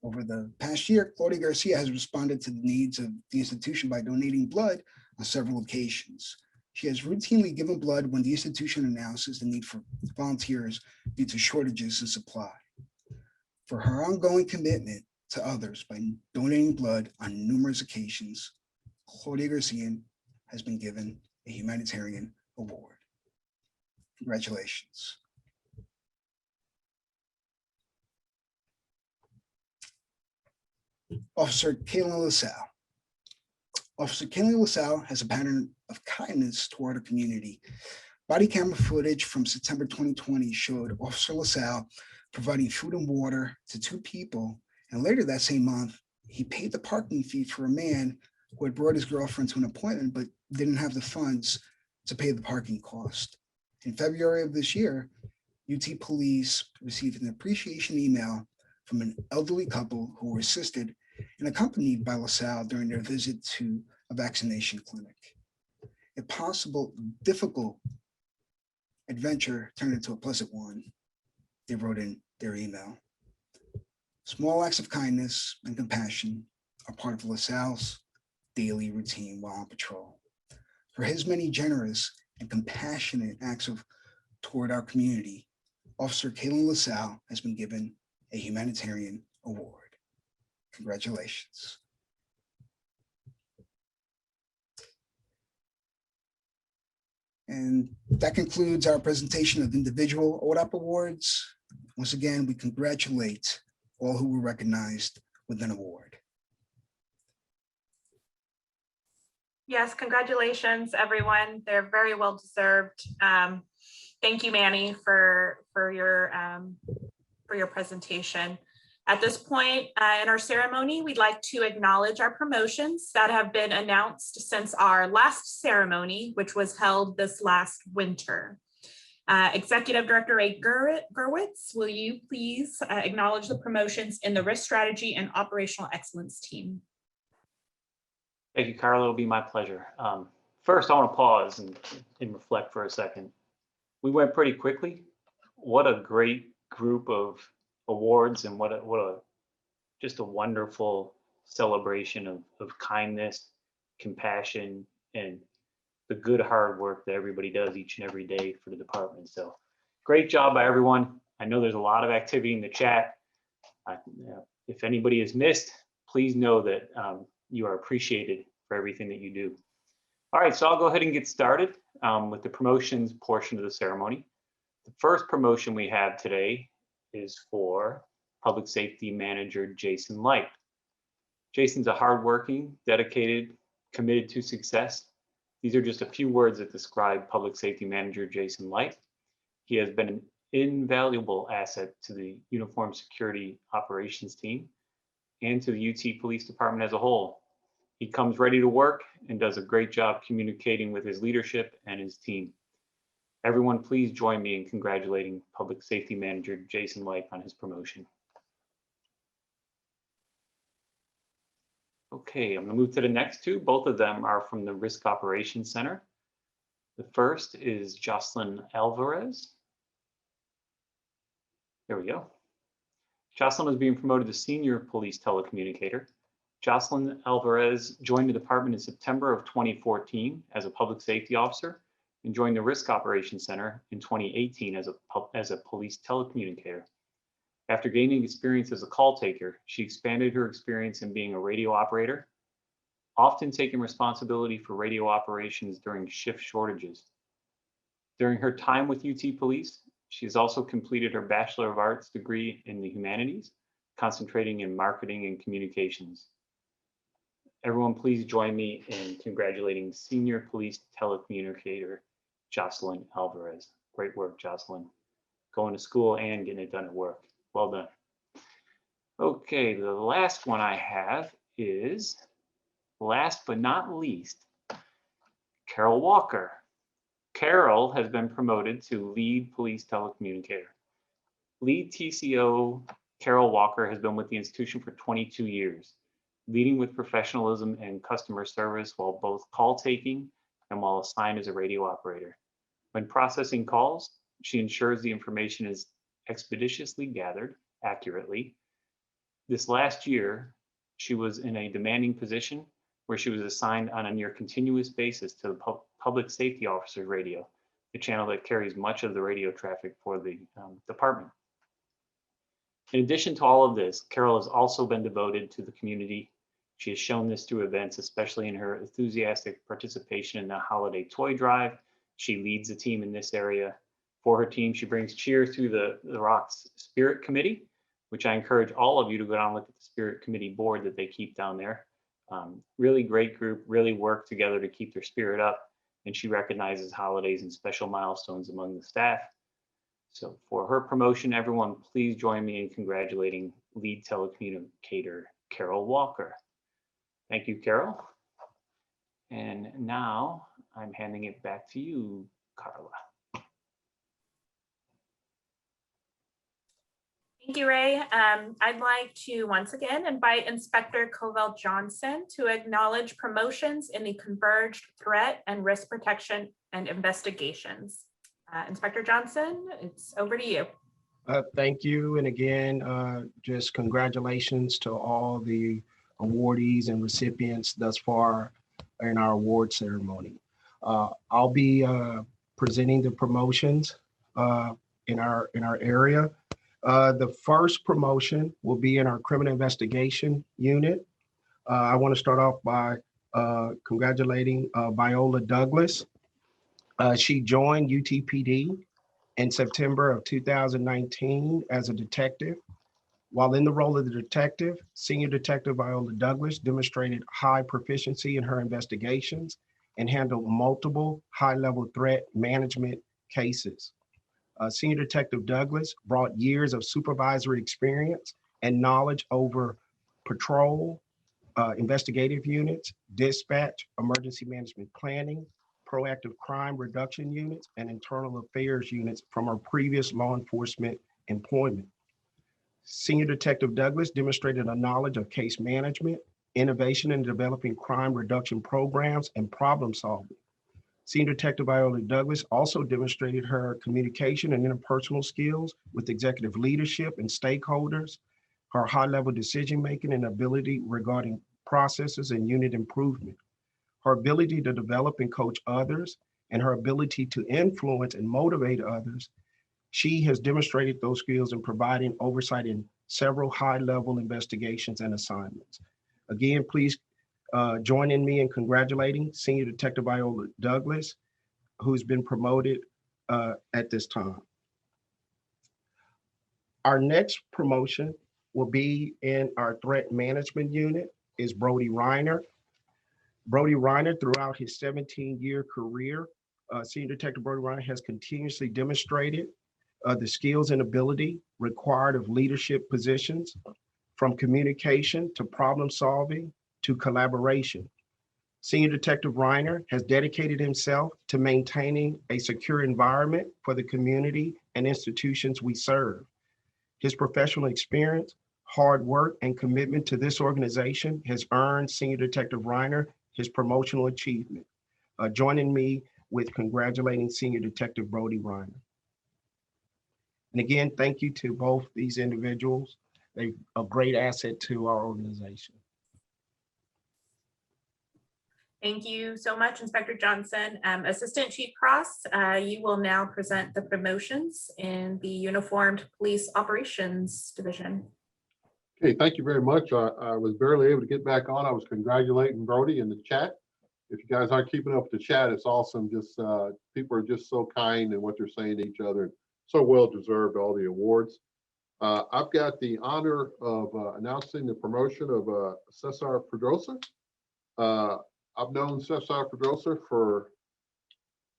Over the past year, Claudia Garcia has responded to the needs of the institution by donating blood on several occasions. She has routinely given blood when the institution announces the need for volunteers due to shortages in supply. For her ongoing commitment to others by donating blood on numerous occasions, Claudia Garcia has been given a humanitarian award. Congratulations. Officer Kaylin LaSalle. Officer Kaylin LaSalle has a pattern of kindness toward her community. Body camera footage from September 2020 showed Officer LaSalle providing food and water to 2 people, and later that same month, he paid the parking fee for a man who had brought his girlfriend to an appointment but didn't have the funds to pay the parking cost. In February of this year, UT Police received an appreciation email from an elderly couple who were assisted and accompanied by LaSalle during their visit to a vaccination clinic. A possible difficult adventure turned into a pleasant one, they wrote in their email. Small acts of kindness and compassion are part of LaSalle's daily routine while on patrol. For his many generous and compassionate acts toward our community, Officer Kaylin LaSalle has been given a humanitarian award. Congratulations. And that concludes our presentation of individual ODOP awards. Once again, we congratulate all who were recognized with an award. Yes, congratulations, everyone. They're very well deserved. Thank you, Manny, for your presentation. At this point in our ceremony, we'd like to acknowledge our promotions that have been announced since our last ceremony, which was held this last winter. Executive Director Ray Gerwitz, will you please acknowledge the promotions in the Risk Strategy and Operational Excellence team? Thank you, Carla. It'll be my pleasure. First, I want to pause and reflect for a second. We went pretty quickly. What a great group of awards, and what a just a wonderful celebration of kindness, compassion, and the good hard work that everybody does each and every day for the department. So great job by everyone. I know there's a lot of activity in the chat. If anybody is missed, please know that you are appreciated for everything that you do. All right, so I'll go ahead and get started with the promotions portion of the ceremony. The first promotion we have today is for Public Safety Manager Jason Light. Jason's a hardworking, dedicated, committed to success. These are just a few words that describe Public Safety Manager Jason Light. He has been an invaluable asset to the Uniform Security Operations team and to the UT Police Department as a whole. He comes ready to work and does a great job communicating with his leadership and his team. Everyone, please join me in congratulating Public Safety Manager Jason Light on his promotion. Okay, I'm going to move to the next two. Both of them are from the Risk Operations Center. The first is Jocelyn Alvarez. There we go. Jocelyn is being promoted to Senior Police Telecommunicator. Jocelyn Alvarez joined the department in September of 2014 as a public safety officer and joined the Risk Operations Center in 2018 as a police telecommunicator. After gaining experience as a call taker, she expanded her experience in being a radio operator, often taking responsibility for radio operations during shift shortages. During her time with UT Police, she has also completed her Bachelor of Arts degree in the humanities, concentrating in marketing and communications. Everyone, please join me in congratulating Senior Police Telecommunicator Jocelyn Alvarez. Great work, Jocelyn. Going to school and getting it done at work. Well done. Okay, the last one I have is, last but not least, Carol Walker. Carol has been promoted to Lead Police Telecommunicator. Lead TCO Carol Walker has been with the institution for 22 years, leading with professionalism and customer service while both call taking and while assigned as a radio operator. When processing calls, she ensures the information is expeditiously gathered accurately. This last year, she was in a demanding position where she was assigned on a near continuous basis to the public safety officer's radio, the channel that carries much of the radio traffic for the department. In addition to all of this, Carol has also been devoted to the community. She has shown this through events, especially in her enthusiastic participation in the holiday toy drive. She leads the team in this area. For her team, she brings cheer through the Rocks Spirit Committee, which I encourage all of you to go down and look at the Spirit Committee board that they keep down there. Really great group, really work together to keep their spirit up. And she recognizes holidays and special milestones among the staff. So for her promotion, everyone, please join me in congratulating lead telecommunicator Carol Walker. Thank you, Carol. And now I'm handing it back to you, Carla. Thank you, Ray. I'd like to once again invite Inspector Covell Johnson to acknowledge promotions in the converged threat and risk protection and investigations. Inspector Johnson, it's over to you. Thank you. And again, just congratulations to all the awardees and recipients thus far in our award ceremony. I'll be presenting the promotions in our area. The first promotion will be in our criminal investigation unit. I want to start off by congratulating Viola Douglas. She joined UTPD in September of 2019 as a detective. While in the role of the detective, Senior Detective Viola Douglas demonstrated high proficiency in her investigations and handled multiple high-level threat management cases. Senior Detective Douglas brought years of supervisory experience and knowledge over patrol, investigative units, dispatch, emergency management planning, proactive crime reduction units, and internal affairs units from her previous law enforcement employment. Senior Detective Douglas demonstrated a knowledge of case management, innovation in developing crime reduction programs, and problem solving. Senior Detective Viola Douglas also demonstrated her communication and interpersonal skills with executive leadership and stakeholders, her high-level decision-making and ability regarding processes and unit improvement, her ability to develop and coach others, and her ability to influence and motivate others. She has demonstrated those skills in providing oversight in several high-level investigations and assignments. Again, please join in me in congratulating Senior Detective Viola Douglas, who's been promoted at this time. Our next promotion will be in our threat management unit is Brody Reiner. Brody Reiner, throughout his 17-year career, Senior Detective Brody Reiner has continuously demonstrated the skills and ability required of leadership positions, from communication to problem solving to collaboration. Senior Detective Reiner has dedicated himself to maintaining a secure environment for the community and institutions we serve. His professional experience, hard work, and commitment to this organization has earned Senior Detective Reiner his promotional achievement. Joining me with congratulating Senior Detective Brody Reiner. And again, thank you to both these individuals. They're a great asset to our organization. Thank you so much, Inspector Johnson. Assistant Chief Cross, you will now present the promotions in the Uniformed Police Operations Division. Okay, thank you very much. I was barely able to get back on. I was congratulating Brody in the chat. If you guys aren't keeping up with the chat, it's awesome. Just people are just so kind in what they're saying to each other. So well deserved, all the awards. I've got the honor of announcing the promotion of Cesar Pedrosa. I've known Cesar Pedrosa for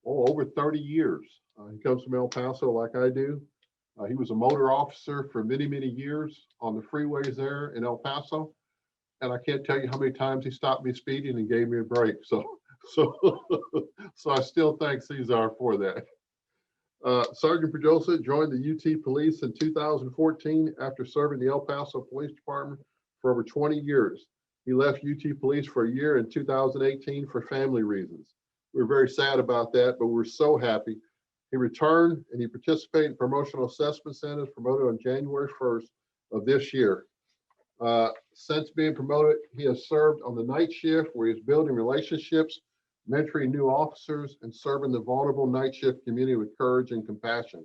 over 30 years. He comes from El Paso like I do. He was a motor officer for many, many years on the freeways there in El Paso. And I can't tell you how many times he stopped me speeding and gave me a break. So I still thank Cesar for that. Sergeant Pedrosa joined the UT Police in 2014 after serving the El Paso Police Department for over 20 years. He left UT Police for a year in 2018 for family reasons. We're very sad about that, but we're so happy. He returned and he participated in promotional assessment centers, promoted on January 1st of this year. Since being promoted, he has served on the night shift where he's building relationships, mentoring new officers, and serving the vulnerable night shift community with courage and compassion.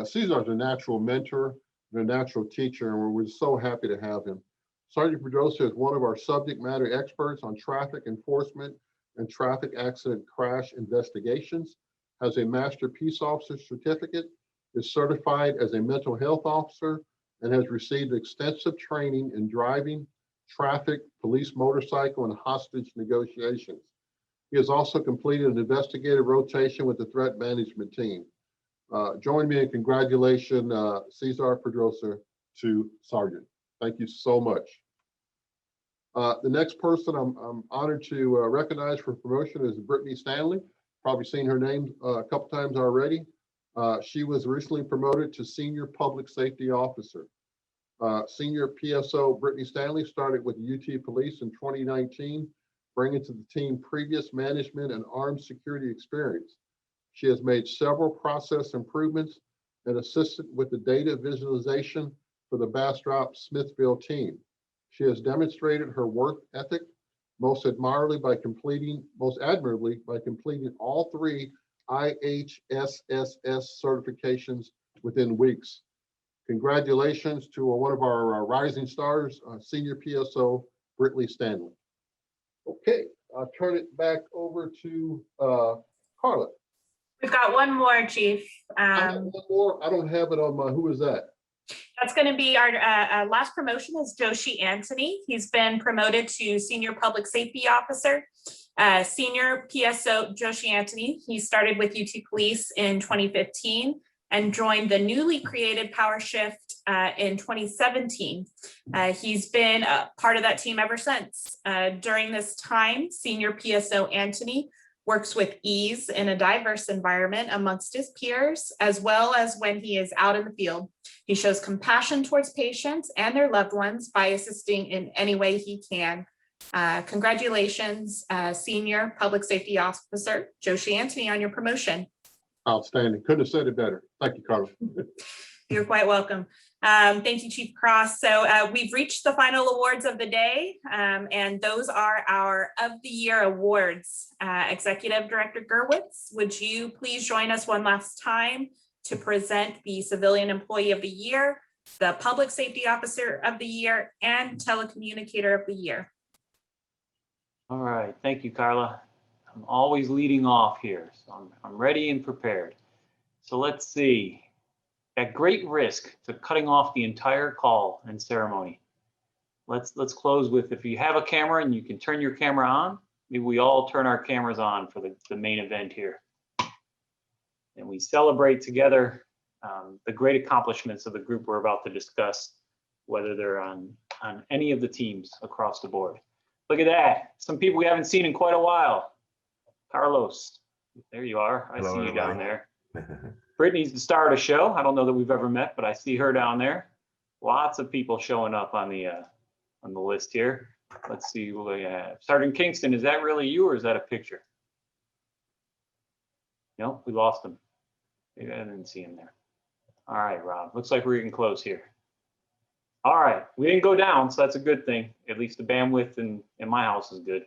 Cesar's a natural mentor and a natural teacher, and we're so happy to have him. Sergeant Pedrosa is one of our subject matter experts on traffic enforcement and traffic accident crash investigations, has a Master Peace Officer certificate, is certified as a mental health officer, and has received extensive training in driving, traffic, police motorcycle, and hostage negotiations. He has also completed an investigative rotation with the threat management team. Join me in congratulating Cesar Pedrosa to Sergeant. Thank you so much. The next person I'm honored to recognize for promotion is Brittany Stanley. Probably seen her name a couple times already. She was recently promoted to Senior Public Safety Officer. Senior PSO Brittany Stanley started with UT Police in 2019, bringing to the team previous management and armed security experience. She has made several process improvements and assisted with the data visualization for the Bastrop Smithville team. She has demonstrated her work ethic most admirably by completing all 3 IHSSS certifications within weeks. Congratulations to one of our rising stars, Senior PSO Brittany Stanley. Okay, I'll turn it back over to Carla. We've got one more, Chief. One more. I don't have it on my, who is that? That's going to be our last promotion is Joshi Anthony. He's been promoted to Senior Public Safety Officer. Senior PSO Joshi Anthony, he started with UT Police in 2015 and joined the newly created Power Shift in 2017. He's been a part of that team ever since. During this time, Senior PSO Anthony works with ease in a diverse environment amongst his peers, as well as when he is out in the field. He shows compassion towards patients and their loved ones by assisting in any way he can. Congratulations, Senior Public Safety Officer Joshi Anthony, on your promotion. Outstanding. Couldn't have said it better. Thank you, Carla. You're quite welcome. Thank you, Chief Cross. So we've reached the final awards of the day, and those are our of the year awards. Executive Director Gerwitz, would you please join us one last time to present the Civilian Employee of the Year, the Public Safety Officer of the Year, and Telecommunicator of the Year? All right, thank you, Carla. I'm always leading off here, so I'm ready and prepared. So let's see. At great risk to cutting off the entire call and ceremony, let's close with, if you have a camera and you can turn your camera on, maybe we all turn our cameras on for the main event here. And we celebrate together the great accomplishments of the group we're about to discuss, whether they're on any of the teams across the board. Look at that. Some people we haven't seen in quite a while. Carlos, there you are. I see you down there. Brittany's the star of the show. I don't know that we've ever met, but I see her down there. Lots of people showing up on the list here. Let's see what we have. Sergeant Kingston, is that really you or is that a picture? No, we lost him. Maybe I didn't see him there. All right, Rob. Looks like we're getting close here. All right, we didn't go down, so that's a good thing. At least the bandwidth in my house is good.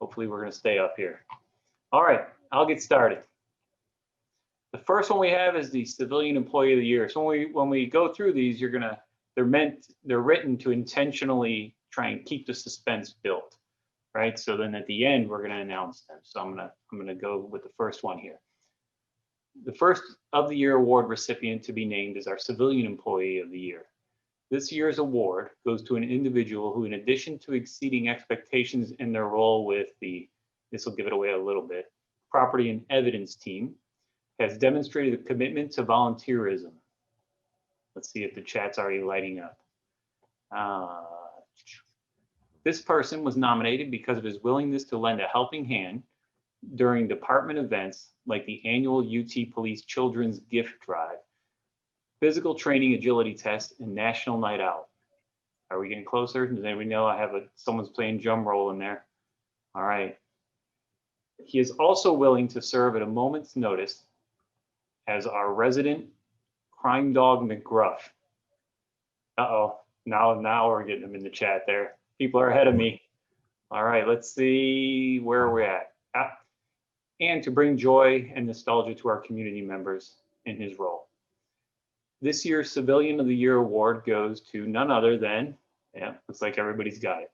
Hopefully we're going to stay up here. All right, I'll get started. The first one we have is the Civilian Employee of the Year. So when we go through these, they're written to intentionally try and keep the suspense built, right? So then at the end, we're going to announce them. So I'm gonna go with the first one here. The first of the year award recipient to be named is our Civilian Employee of the Year. This year's award goes to an individual who, in addition to exceeding expectations in their role with this will give it away a little bit, Property and Evidence team, has demonstrated a commitment to volunteerism. Let's see if the chat's already lighting up. This person was nominated because of his willingness to lend a helping hand during department events like the annual UT Police Children's Gift Drive, physical training agility test, and National Night Out. Are we getting closer? Does anybody know? I have someone's playing drum roll in there. All right. He is also willing to serve at a moment's notice as our resident crime dog McGruff. Uh-oh, now we're getting them in the chat there. People are ahead of me. All right, let's see where we're at. And to bring joy and nostalgia to our community members in his role. This year's Civilian of the Year award goes to none other than, yeah, looks like everybody's got it,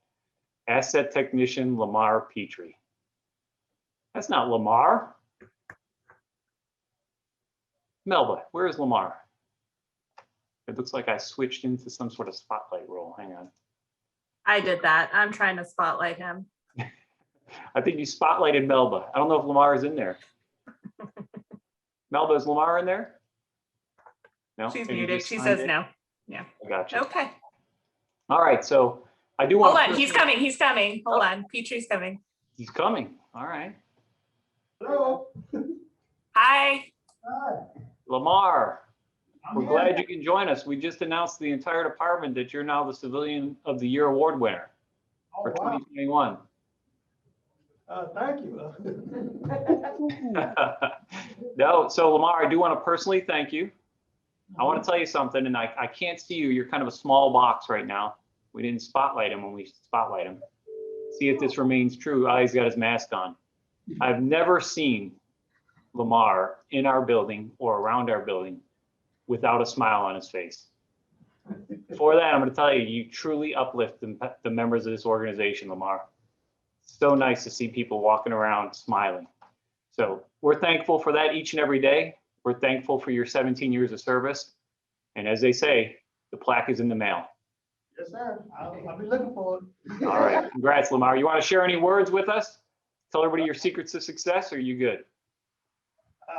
Asset Technician Lamar Petrie. That's not Lamar. Melba, where is Lamar? It looks like I switched into some sort of spotlight role. Hang on. I did that. I'm trying to spotlight him. I think you spotlighted Melba. I don't know if Lamar is in there. Melba, is Lamar in there? No. She's And you muted. just She signed says it? no. Yeah. I got you. Okay. All right. So I do want Hold on. He's coming. He's coming. Hold on. Petrie's coming. He's coming. All right. Hello. Hi. Lamar, we're glad you can join us. We just announced the entire department that you're now the Civilian of the Year award winner for 2021. Thank you. No, so Lamar, I do want to personally thank you. I want to tell you something, and I can't see you. You're kind of a small box right now. We didn't spotlight him when we spotlight him. See if this remains true. Oh, he's got his mask on. I've never seen Lamar in our building or around our building without a smile on his face. For that, I'm going to tell you, you truly uplift the members of this organization, Lamar. So nice to see people walking around smiling. So we're thankful for that each and every day. We're thankful for your 17 years of service. And as they say, the plaque is in the mail. Yes, sir. I'll be looking for it. All right. Congrats, Lamar. You want to share any words with us? Tell everybody your secrets to success, or are you good?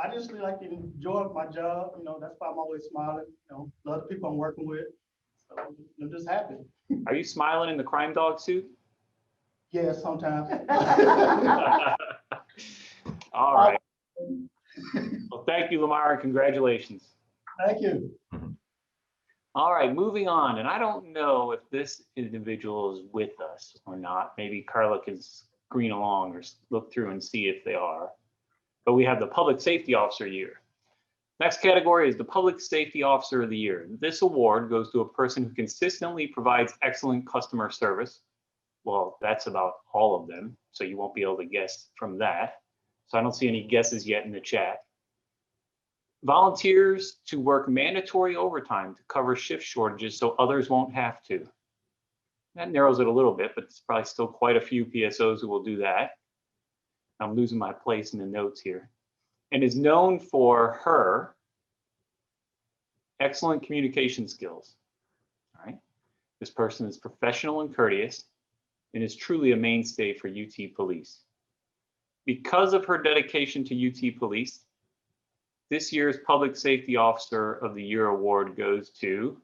I just like to enjoy my job. You know, that's why I'm always smiling. You know, love the people I'm working with. So I'm just happy. Are you smiling in the crime dog suit? Yeah, sometimes. All right. Well, thank you, Lamar, and congratulations. Thank you. All right, moving on. And I don't know if this individual is with us or not. Maybe Carla can screen along or look through and see if they are. But we have the Public Safety Officer Year. Next category is the Public Safety Officer of the Year. This award goes to a person who consistently provides excellent customer service. Well, that's about all of them, so you won't be able to guess from that. So I don't see any guesses yet in the chat. Volunteers to work mandatory overtime to cover shift shortages so others won't have to. That narrows it a little bit, but it's probably still quite a few PSOs who will do that. I'm losing my place in the notes here. And is known for her excellent communication skills. All right. This person is professional and courteous and is truly a mainstay for UT Police. Because of her dedication to UT Police, this year's Public Safety Officer of the Year award goes to,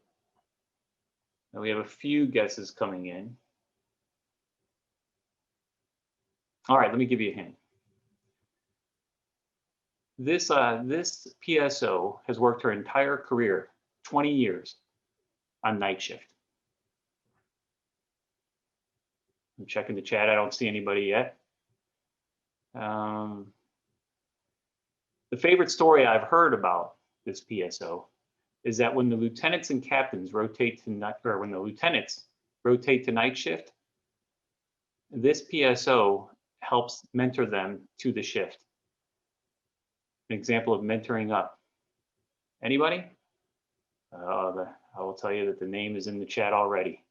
now we have a few guesses coming in. All right, let me give you a hint. This PSO has worked her entire career, 20 years, on night shift. I'm checking the chat. I don't see anybody yet. The favorite story I've heard about this PSO is that when the lieutenants and captains rotate to night, or when the lieutenants rotate to night shift, this PSO helps mentor them to the shift. An example of mentoring up. Anybody? I will tell you that the name is in the chat already.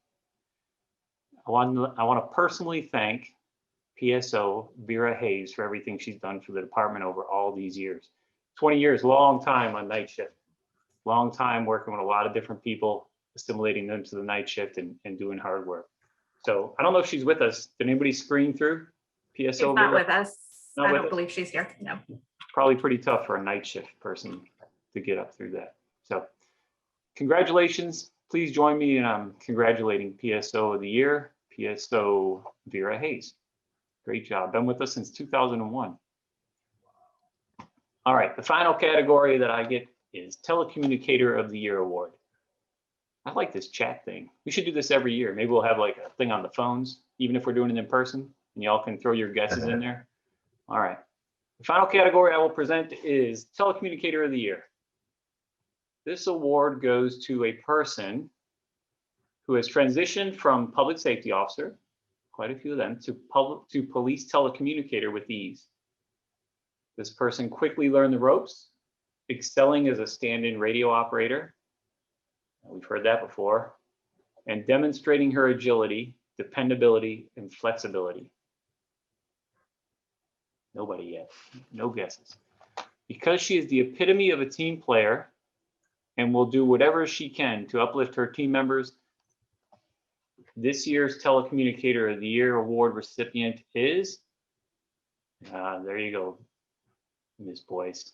I want to personally thank PSO Vera Hayes for everything she's done for the department over all these years. 20 years, long time on night shift. Long time working with a lot of different people, assimilating them to the night shift and doing hard work. So I don't know if she's with us. Did anybody screen through PSO? She's not with us. Not I with don't us? believe she's here. No. Probably pretty tough for a night shift person to get up through that. So congratulations. Please join me in congratulating PSO of the Year, PSO Vera Hayes. Great job. Been with us since 2001. All right, the final category that I get is Telecommunicator of the Year award. I like this chat thing. We should do this every year. Maybe we'll have like a thing on the phones, even if we're doing it in person, and y'all can throw your guesses in there. All right. The final category I will present is Telecommunicator of the Year. This award goes to a person who has transitioned from public safety officer, quite a few of them, to police telecommunicator with ease. This person quickly learned the ropes, excelling as a stand-in radio operator. We've heard that before. And demonstrating her agility, dependability, and flexibility. Nobody yet, no guesses. Because she is the epitome of a team player and will do whatever she can to uplift her team members, this year's Telecommunicator of the Year award recipient is, there you go, Ms. Boyce.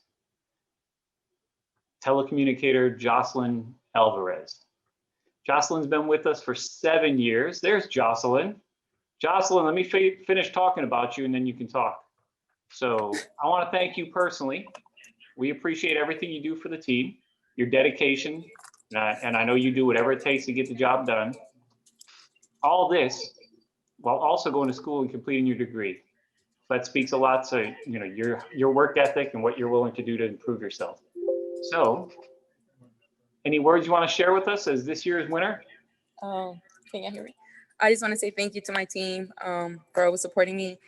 Telecommunicator Jocelyn Alvarez. Jocelyn's been with us for 7 years. There's Jocelyn. Jocelyn, let me finish talking about you and then you can talk. So I want to thank you personally. We appreciate everything you do for the team, your dedication, and I know you do whatever it takes to get the job done. All this while also going to school and completing your degree. That speaks a lot to your work ethic and what you're willing to do to improve yourself. So, any words you want to share with us as this year's winner? Can you hear me? I just want to say thank you to my team for always supporting me.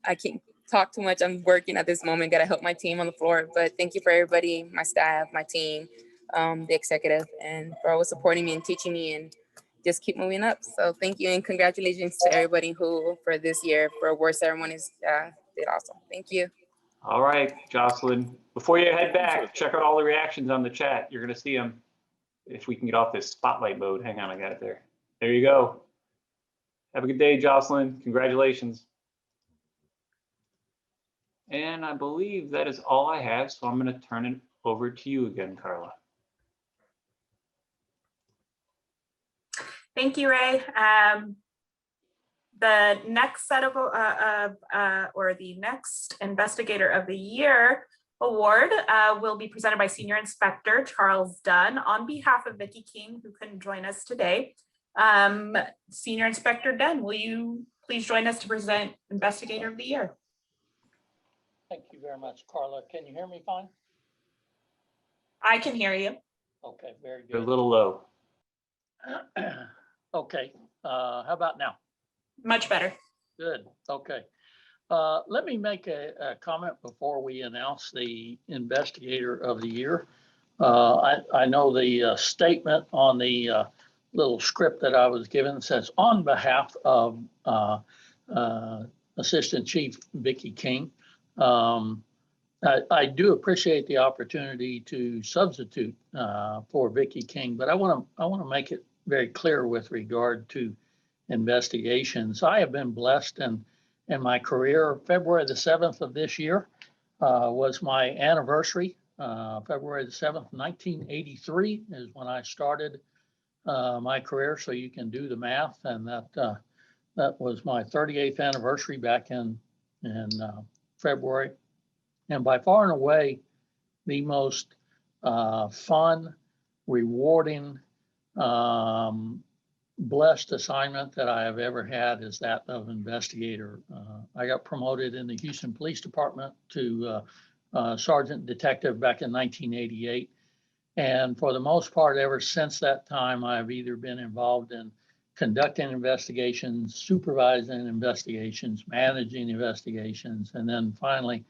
I can't talk too much. I'm working at this moment, got to help my team on the floor. But thank you for everybody, my staff, my team, the executive, and for always supporting me and teaching me and just keep moving up. So thank you and congratulations to everybody who for this year for award ceremonies did awesome. Thank you. All right, Jocelyn. Before you head back, check out all the reactions on the chat. You're going to see them. If we can get off this spotlight mode. Hang on, I got it there. There you go. Have a good day, Jocelyn. Congratulations. And I believe that is all I have, so I'm going to turn it over to you again, Carla. Thank you, Ray. The next set of, or the next Investigator of the Year award will be presented by Senior Inspector Charles Dunn on behalf of Vicki King, who couldn't join us today. Senior Inspector Dunn, will you please join us to present Investigator of the Year? Thank you very much, Carla. Can you hear me fine? I can hear you. Okay, very good. You're a little low. Okay, how about now? Much better. Good, okay. Let me make a comment before we announce the Investigator of the Year. I know the statement on the little script that I was given says, on behalf of Assistant Chief Vicki King. I do appreciate the opportunity to substitute for Vicki King, but I want to make it very clear with regard to investigations. I have been blessed in my career. February the 7th of this year was my anniversary. February the 7th, 1983 is when I started my career. So you can do the math, and that was my 38th anniversary back in February. And by far and away, the most fun, rewarding, blessed assignment that I have ever had is that of investigator. I got promoted in the Houston Police Department to Sergeant Detective back in 1988. And for the most part, ever since that time, I've either been involved in conducting investigations, supervising investigations, managing investigations, and then finally,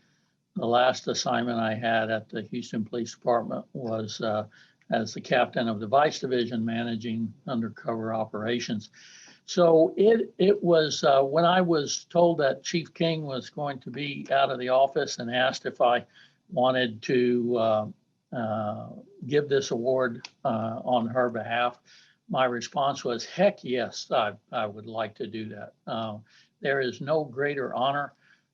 the last assignment I had at the Houston Police Department was as the captain of the Vice Division managing undercover operations. So it was when I was told that Chief King was going to be out of the office and asked if I wanted to give this award on her behalf, my response was, heck yes, I would like to do that. There is no greater honor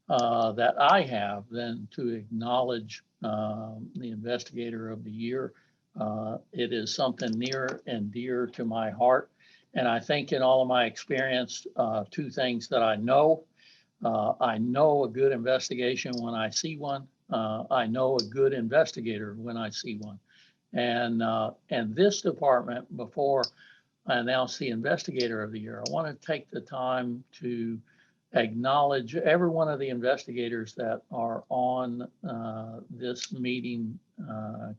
that I have than to acknowledge the Investigator of the Year. It is something near and dear to my heart. And I think in all of my experience, two things that I know a good investigation when I see one, I know a good investigator when I see one. And this department, before I announce the investigator of the year, I want to take the time to acknowledge every one of the investigators that are on this meeting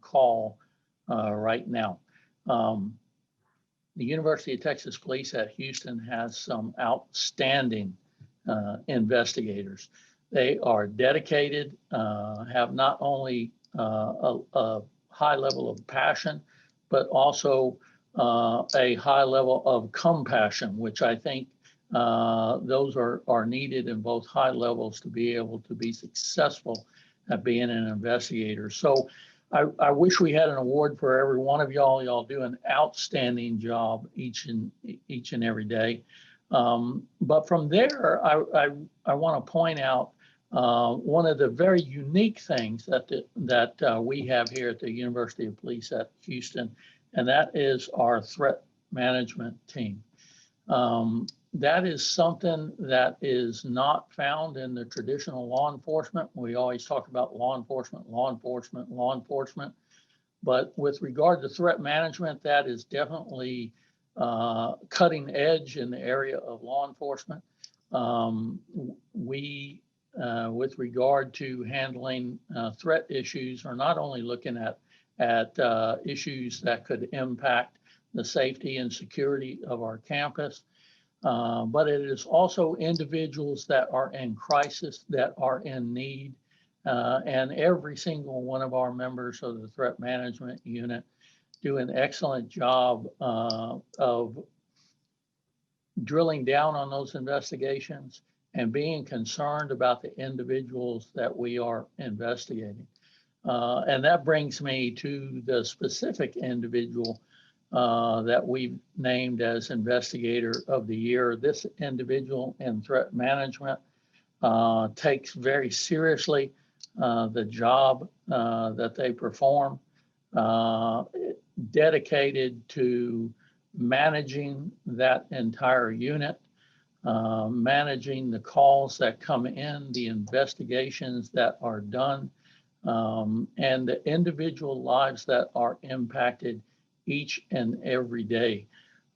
call right now. The University of Texas Police at Houston has some outstanding investigators. They are dedicated, have not only a high level of passion, but also a high level of compassion, which I think those are needed in both high levels to be able to be successful at being an investigator. So I wish we had an award for every one of y'all. Y'all do an outstanding job each and every day. But from there, I want to point out one of the very unique things that we have here at the University of Police at Houston, and that is our threat management team. That is something that is not found in the traditional law enforcement. We always talk about law enforcement, law enforcement, law enforcement. But with regard to threat management, that is definitely cutting edge in the area of law enforcement. With regard to handling threat issues, are not only looking at issues that could impact the safety and security of our campus, but it is also individuals that are in crisis, that are in need. And every single one of our members of the threat management unit do an excellent job of drilling down on those investigations and being concerned about the individuals that we are investigating. And that brings me to the specific individual that we've named as Investigator of the Year. This individual in threat management takes very seriously the job that they perform, dedicated to managing that entire unit, managing the calls that come in, the investigations that are done, and the individual lives that are impacted each and every day.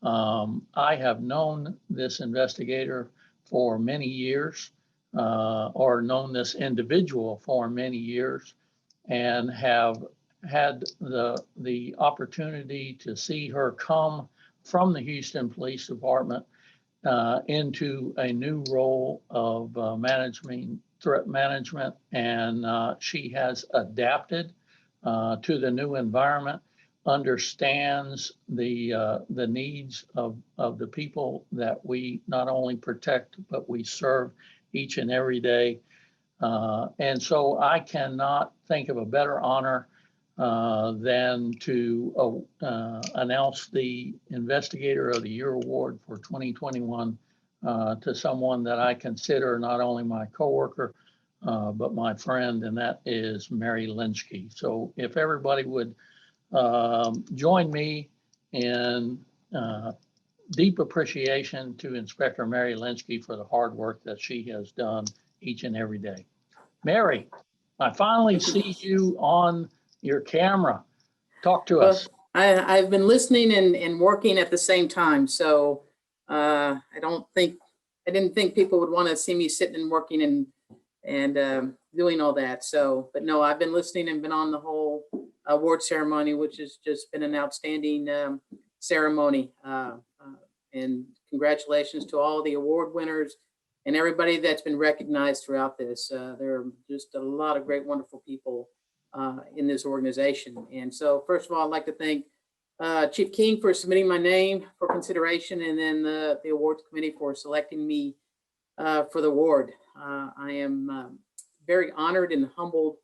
I have known this investigator for many years, or known this individual for many years, and have had the opportunity to see her come from the Houston Police Department into a new role of threat management, and she has adapted to the new environment, understands the needs of the people that we not only protect, but we serve each and every day. And so I cannot think of a better honor than to announce the Investigator of the Year Award for 2021 to someone that I consider not only my coworker, but my friend, and that is Mary Lynchke. So if everybody would join me in deep appreciation to Inspector Mary Lynchke for the hard work that she has done each and every day. Mary, I finally see you on your camera. Talk to us. I've been listening and working at the same time, so I didn't think people would want to see me sitting and working and doing all that. So, but no, I've been listening and been on the whole award ceremony, which has just been an outstanding ceremony. And congratulations to all the award winners and everybody that's been recognized throughout this. There are just a lot of great, wonderful people in this organization. And so first of all, I'd like to thank Chief King for submitting my name for consideration, and then the awards committee for selecting me for the award. I am very honored and humbled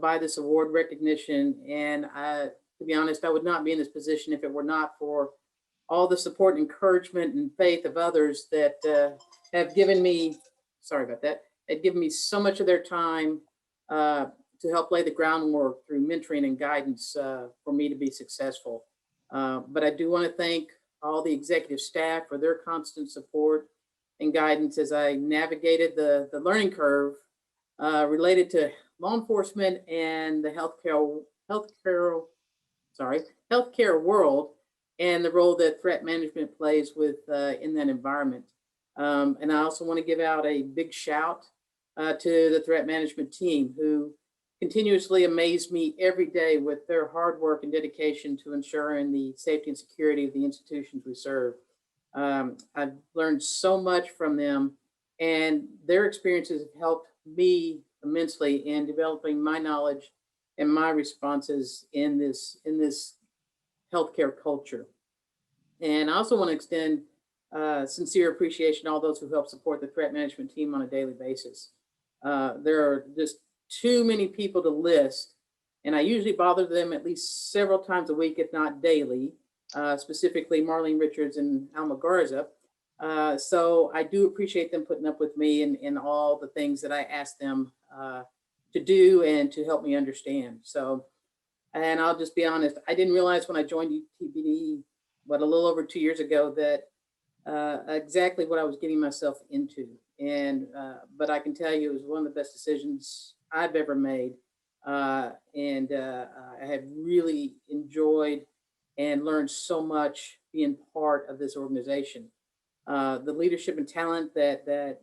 by this award recognition. And to be honest, I would not be in this position if it were not for all the support, encouragement, and faith of others that have given me, sorry about that, have given me so much of their time to help lay the groundwork through mentoring and guidance for me to be successful. But I do want to thank all the executive staff for their constant support and guidance as I navigated the learning curve related to law enforcement and the healthcare world and the role that threat management plays with in that environment. And I also want to give out a big shout to the threat management team who continuously amaze me every day with their hard work and dedication to ensuring the safety and security of the institutions we serve. I've learned so much from them, and their experiences have helped me immensely in developing my knowledge and my responses in this healthcare culture. And I also want to extend sincere appreciation to all those who help support the threat management team on a daily basis. There are just too many people to list, and I usually bother them at least several times a week, if not daily, specifically Marlene Richards and Alma Garza. So I do appreciate them putting up with me in all the things that I ask them to do and to help me understand. So, and I'll just be honest, I didn't realize when I joined UTPD, a little over 2 years ago, that exactly what I was getting myself into. And, but I can tell you it was one of the best decisions I've ever made. I have really enjoyed and learned so much being part of this organization. The leadership and talent that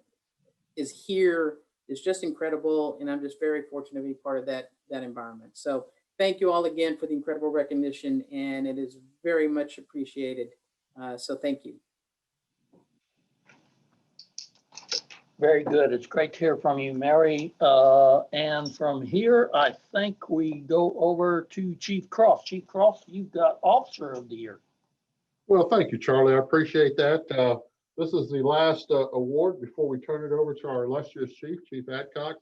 is here is just incredible. And I'm just very fortunate to be part of that environment. So thank you all again for the incredible recognition, and it is very much appreciated. So thank you. Very good. It's great to hear from you, Mary. And from here, I think we go over to Chief Cross. Chief Cross, you've got Officer of the Year. Well, thank you, Charlie. I appreciate that. This is the last award before we turn it over to our illustrious chief, Chief Adcox.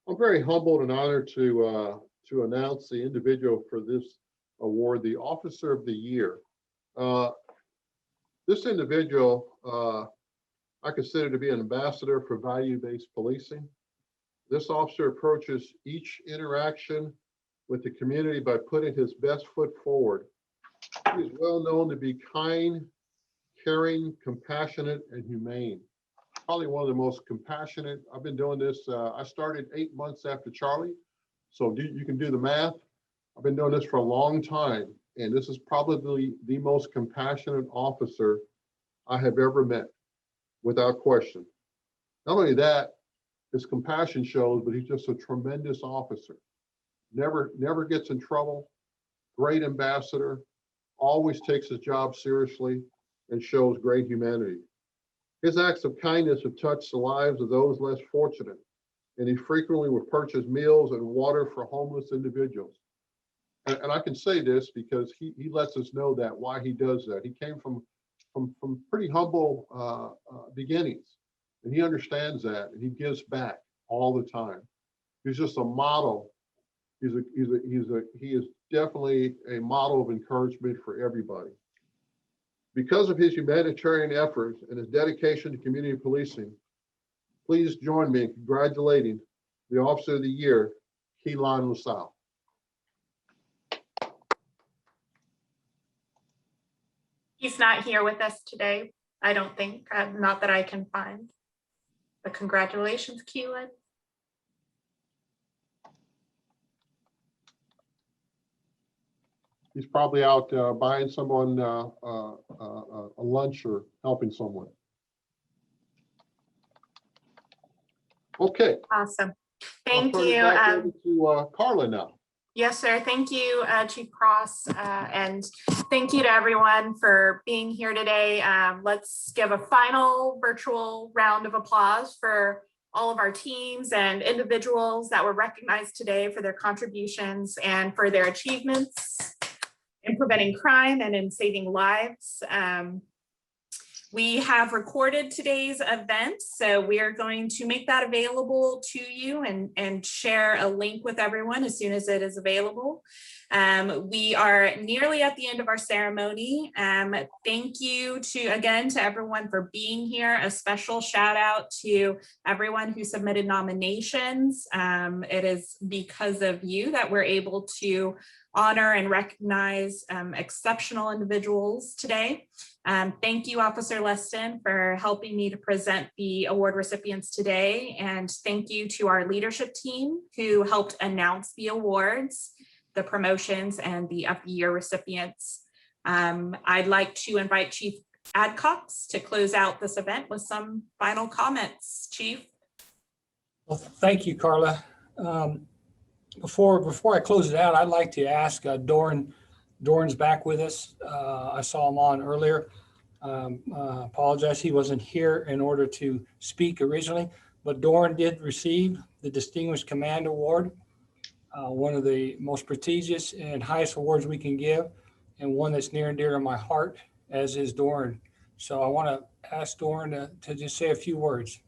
I'm very humbled and honored to announce the individual for this award, the Officer of the Year. This individual, I consider to be an ambassador for value-based policing. This officer approaches each interaction with the community by putting his best foot forward. He is well known to be kind, caring, compassionate, and humane. Probably one of the most compassionate. I've been doing this, I started 8 months after Charlie. So you can do the math. I've been doing this for a long time, and this is probably the most compassionate officer I have ever met, without question. Not only that, his compassion shows, but he's just a tremendous officer. Never gets in trouble, great ambassador, always takes his job seriously, and shows great humanity. His acts of kindness have touched the lives of those less fortunate, and he frequently will purchase meals and water for homeless individuals. And I can say this because he lets us know that why he does that. He came from pretty humble beginnings, and he understands that, and he gives back all the time. He's just a model. He is definitely a model of encouragement for everybody. Because of his humanitarian efforts and his dedication to community policing, please join me in congratulating the Officer of the Year, Keelan LaSalle. He's not here with us today, I don't think, not that I can find. But congratulations, Keelan. He's probably out buying someone a lunch or helping someone. Okay. Awesome. Thank I'll turn you. it back over to Carla now. Yes, sir. Thank you, Chief Cross, and thank you to everyone for being here today. Let's give a final virtual round of applause for all of our teams and individuals that were recognized today for their contributions and for their achievements in preventing crime and in saving lives. We have recorded today's event, so we are going to make that available to you and share a link with everyone as soon as it is available. We are nearly at the end of our ceremony. Thank you again to everyone for being here. A special shout out to everyone who submitted nominations. It is because of you that we're able to honor and recognize exceptional individuals today. Thank you, Officer Leston, for helping me to present the award recipients today. And thank you to our leadership team who helped announce the awards, the promotions, and the of the year recipients. I'd like to invite Chief Adcox to close out this event with some final comments. Chief. Well, thank you, Carla. Before I close it out, I'd like to ask Doran. Doran's back with us. I saw him on earlier. Apologize, he wasn't here in order to speak originally, but Doran did receive the Distinguished Command Award, one of the most prestigious and highest awards we can give, and one that's near and dear to my heart, as is Doran. So I want to ask Doran to just say a few words.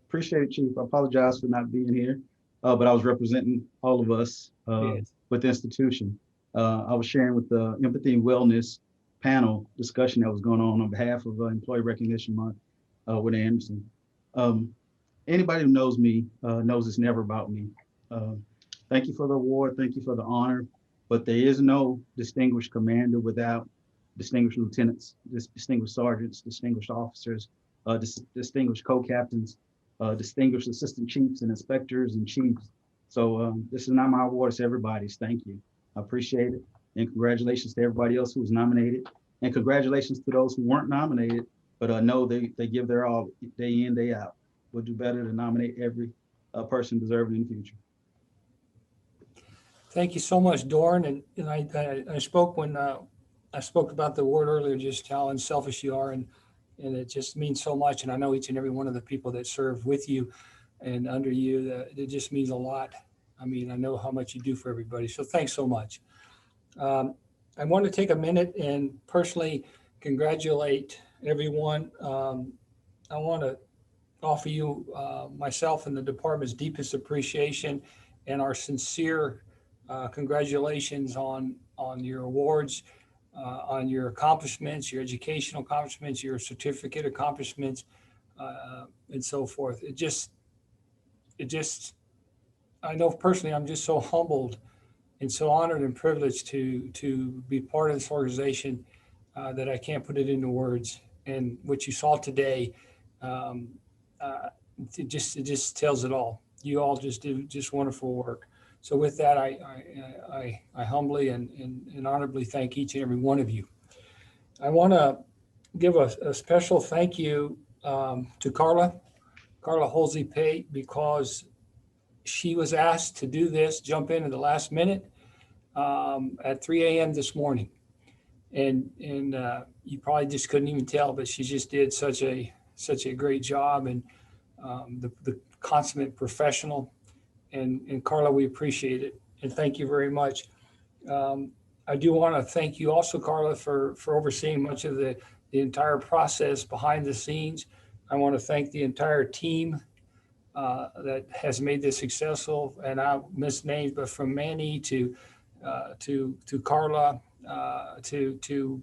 Appreciate it, Chief. I apologize for not being here, but I was representing all of us with the institution. I was sharing with the Empathy and Wellness panel discussion that was going on behalf of Employee Recognition Month with Anderson. Anybody who knows me knows it's never about me. Thank you for the award. Thank you for the honor. But there is no distinguished commander without distinguished lieutenants, distinguished sergeants, distinguished officers, distinguished co-captains, distinguished assistant chiefs and inspectors and chiefs. So this is not my award, it's everybody's. Thank you. I appreciate it. And congratulations to everybody else who was nominated. And congratulations to those who weren't nominated, but know they give their all day in, day out. We'll do better to nominate every person deserving in the future. Thank you so much, Doran. And I spoke when I spoke about the award earlier, just how unselfish you are, and it just means so much. And I know each and every one of the people that serve with you and under you, it just means a lot. I mean, I know how much you do for everybody. So thanks so much. I want to take a minute and personally congratulate everyone. I want to offer you, myself and the department's deepest appreciation and our sincere congratulations on your awards, on your accomplishments, your educational accomplishments, your certificate accomplishments, and so forth. It just, I know personally, I'm just so humbled and so honored and privileged to be part of this organization that I can't put it into words. And what you saw today, it just tells it all. You all just do just wonderful work. So with that, I humbly and honorably thank each and every one of you. I want to give a special thank you to Carla Holsey-Pate, because she was asked to do this, jump in at the last minute at 3 a.m. this morning. And you probably just couldn't even tell, but she just did such a great job, and the consummate professional. And Carla, we appreciate it. And thank you very much. I do want to thank you also, Carla, for overseeing much of the entire process behind the scenes. I want to thank the entire team that has made this successful. And I'll miss names, but from Manny to Carla, to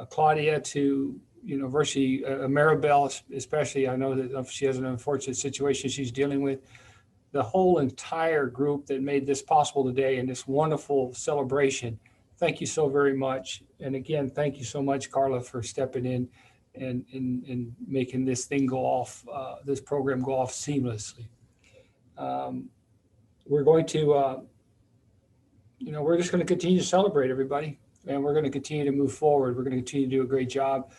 Claudia, to University Maribel, especially. I know that she has an unfortunate situation she's dealing with. The whole entire group that made this possible today and this wonderful celebration. Thank you so very much. And again, thank you so much, Carla, for stepping in and making this thing go off, this program go off seamlessly. We're going to, we're just going to continue to celebrate everybody, and we're going to continue to move forward. We're going to continue to do a great job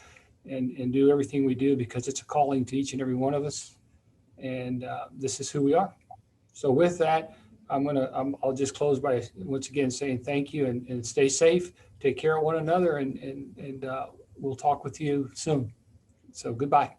and do everything we do, because it's a calling to each and every one of us. And this is who we are. So with that, I'll just close by once again saying thank you, and stay safe, take care of one another, and we'll talk with you soon. So goodbye.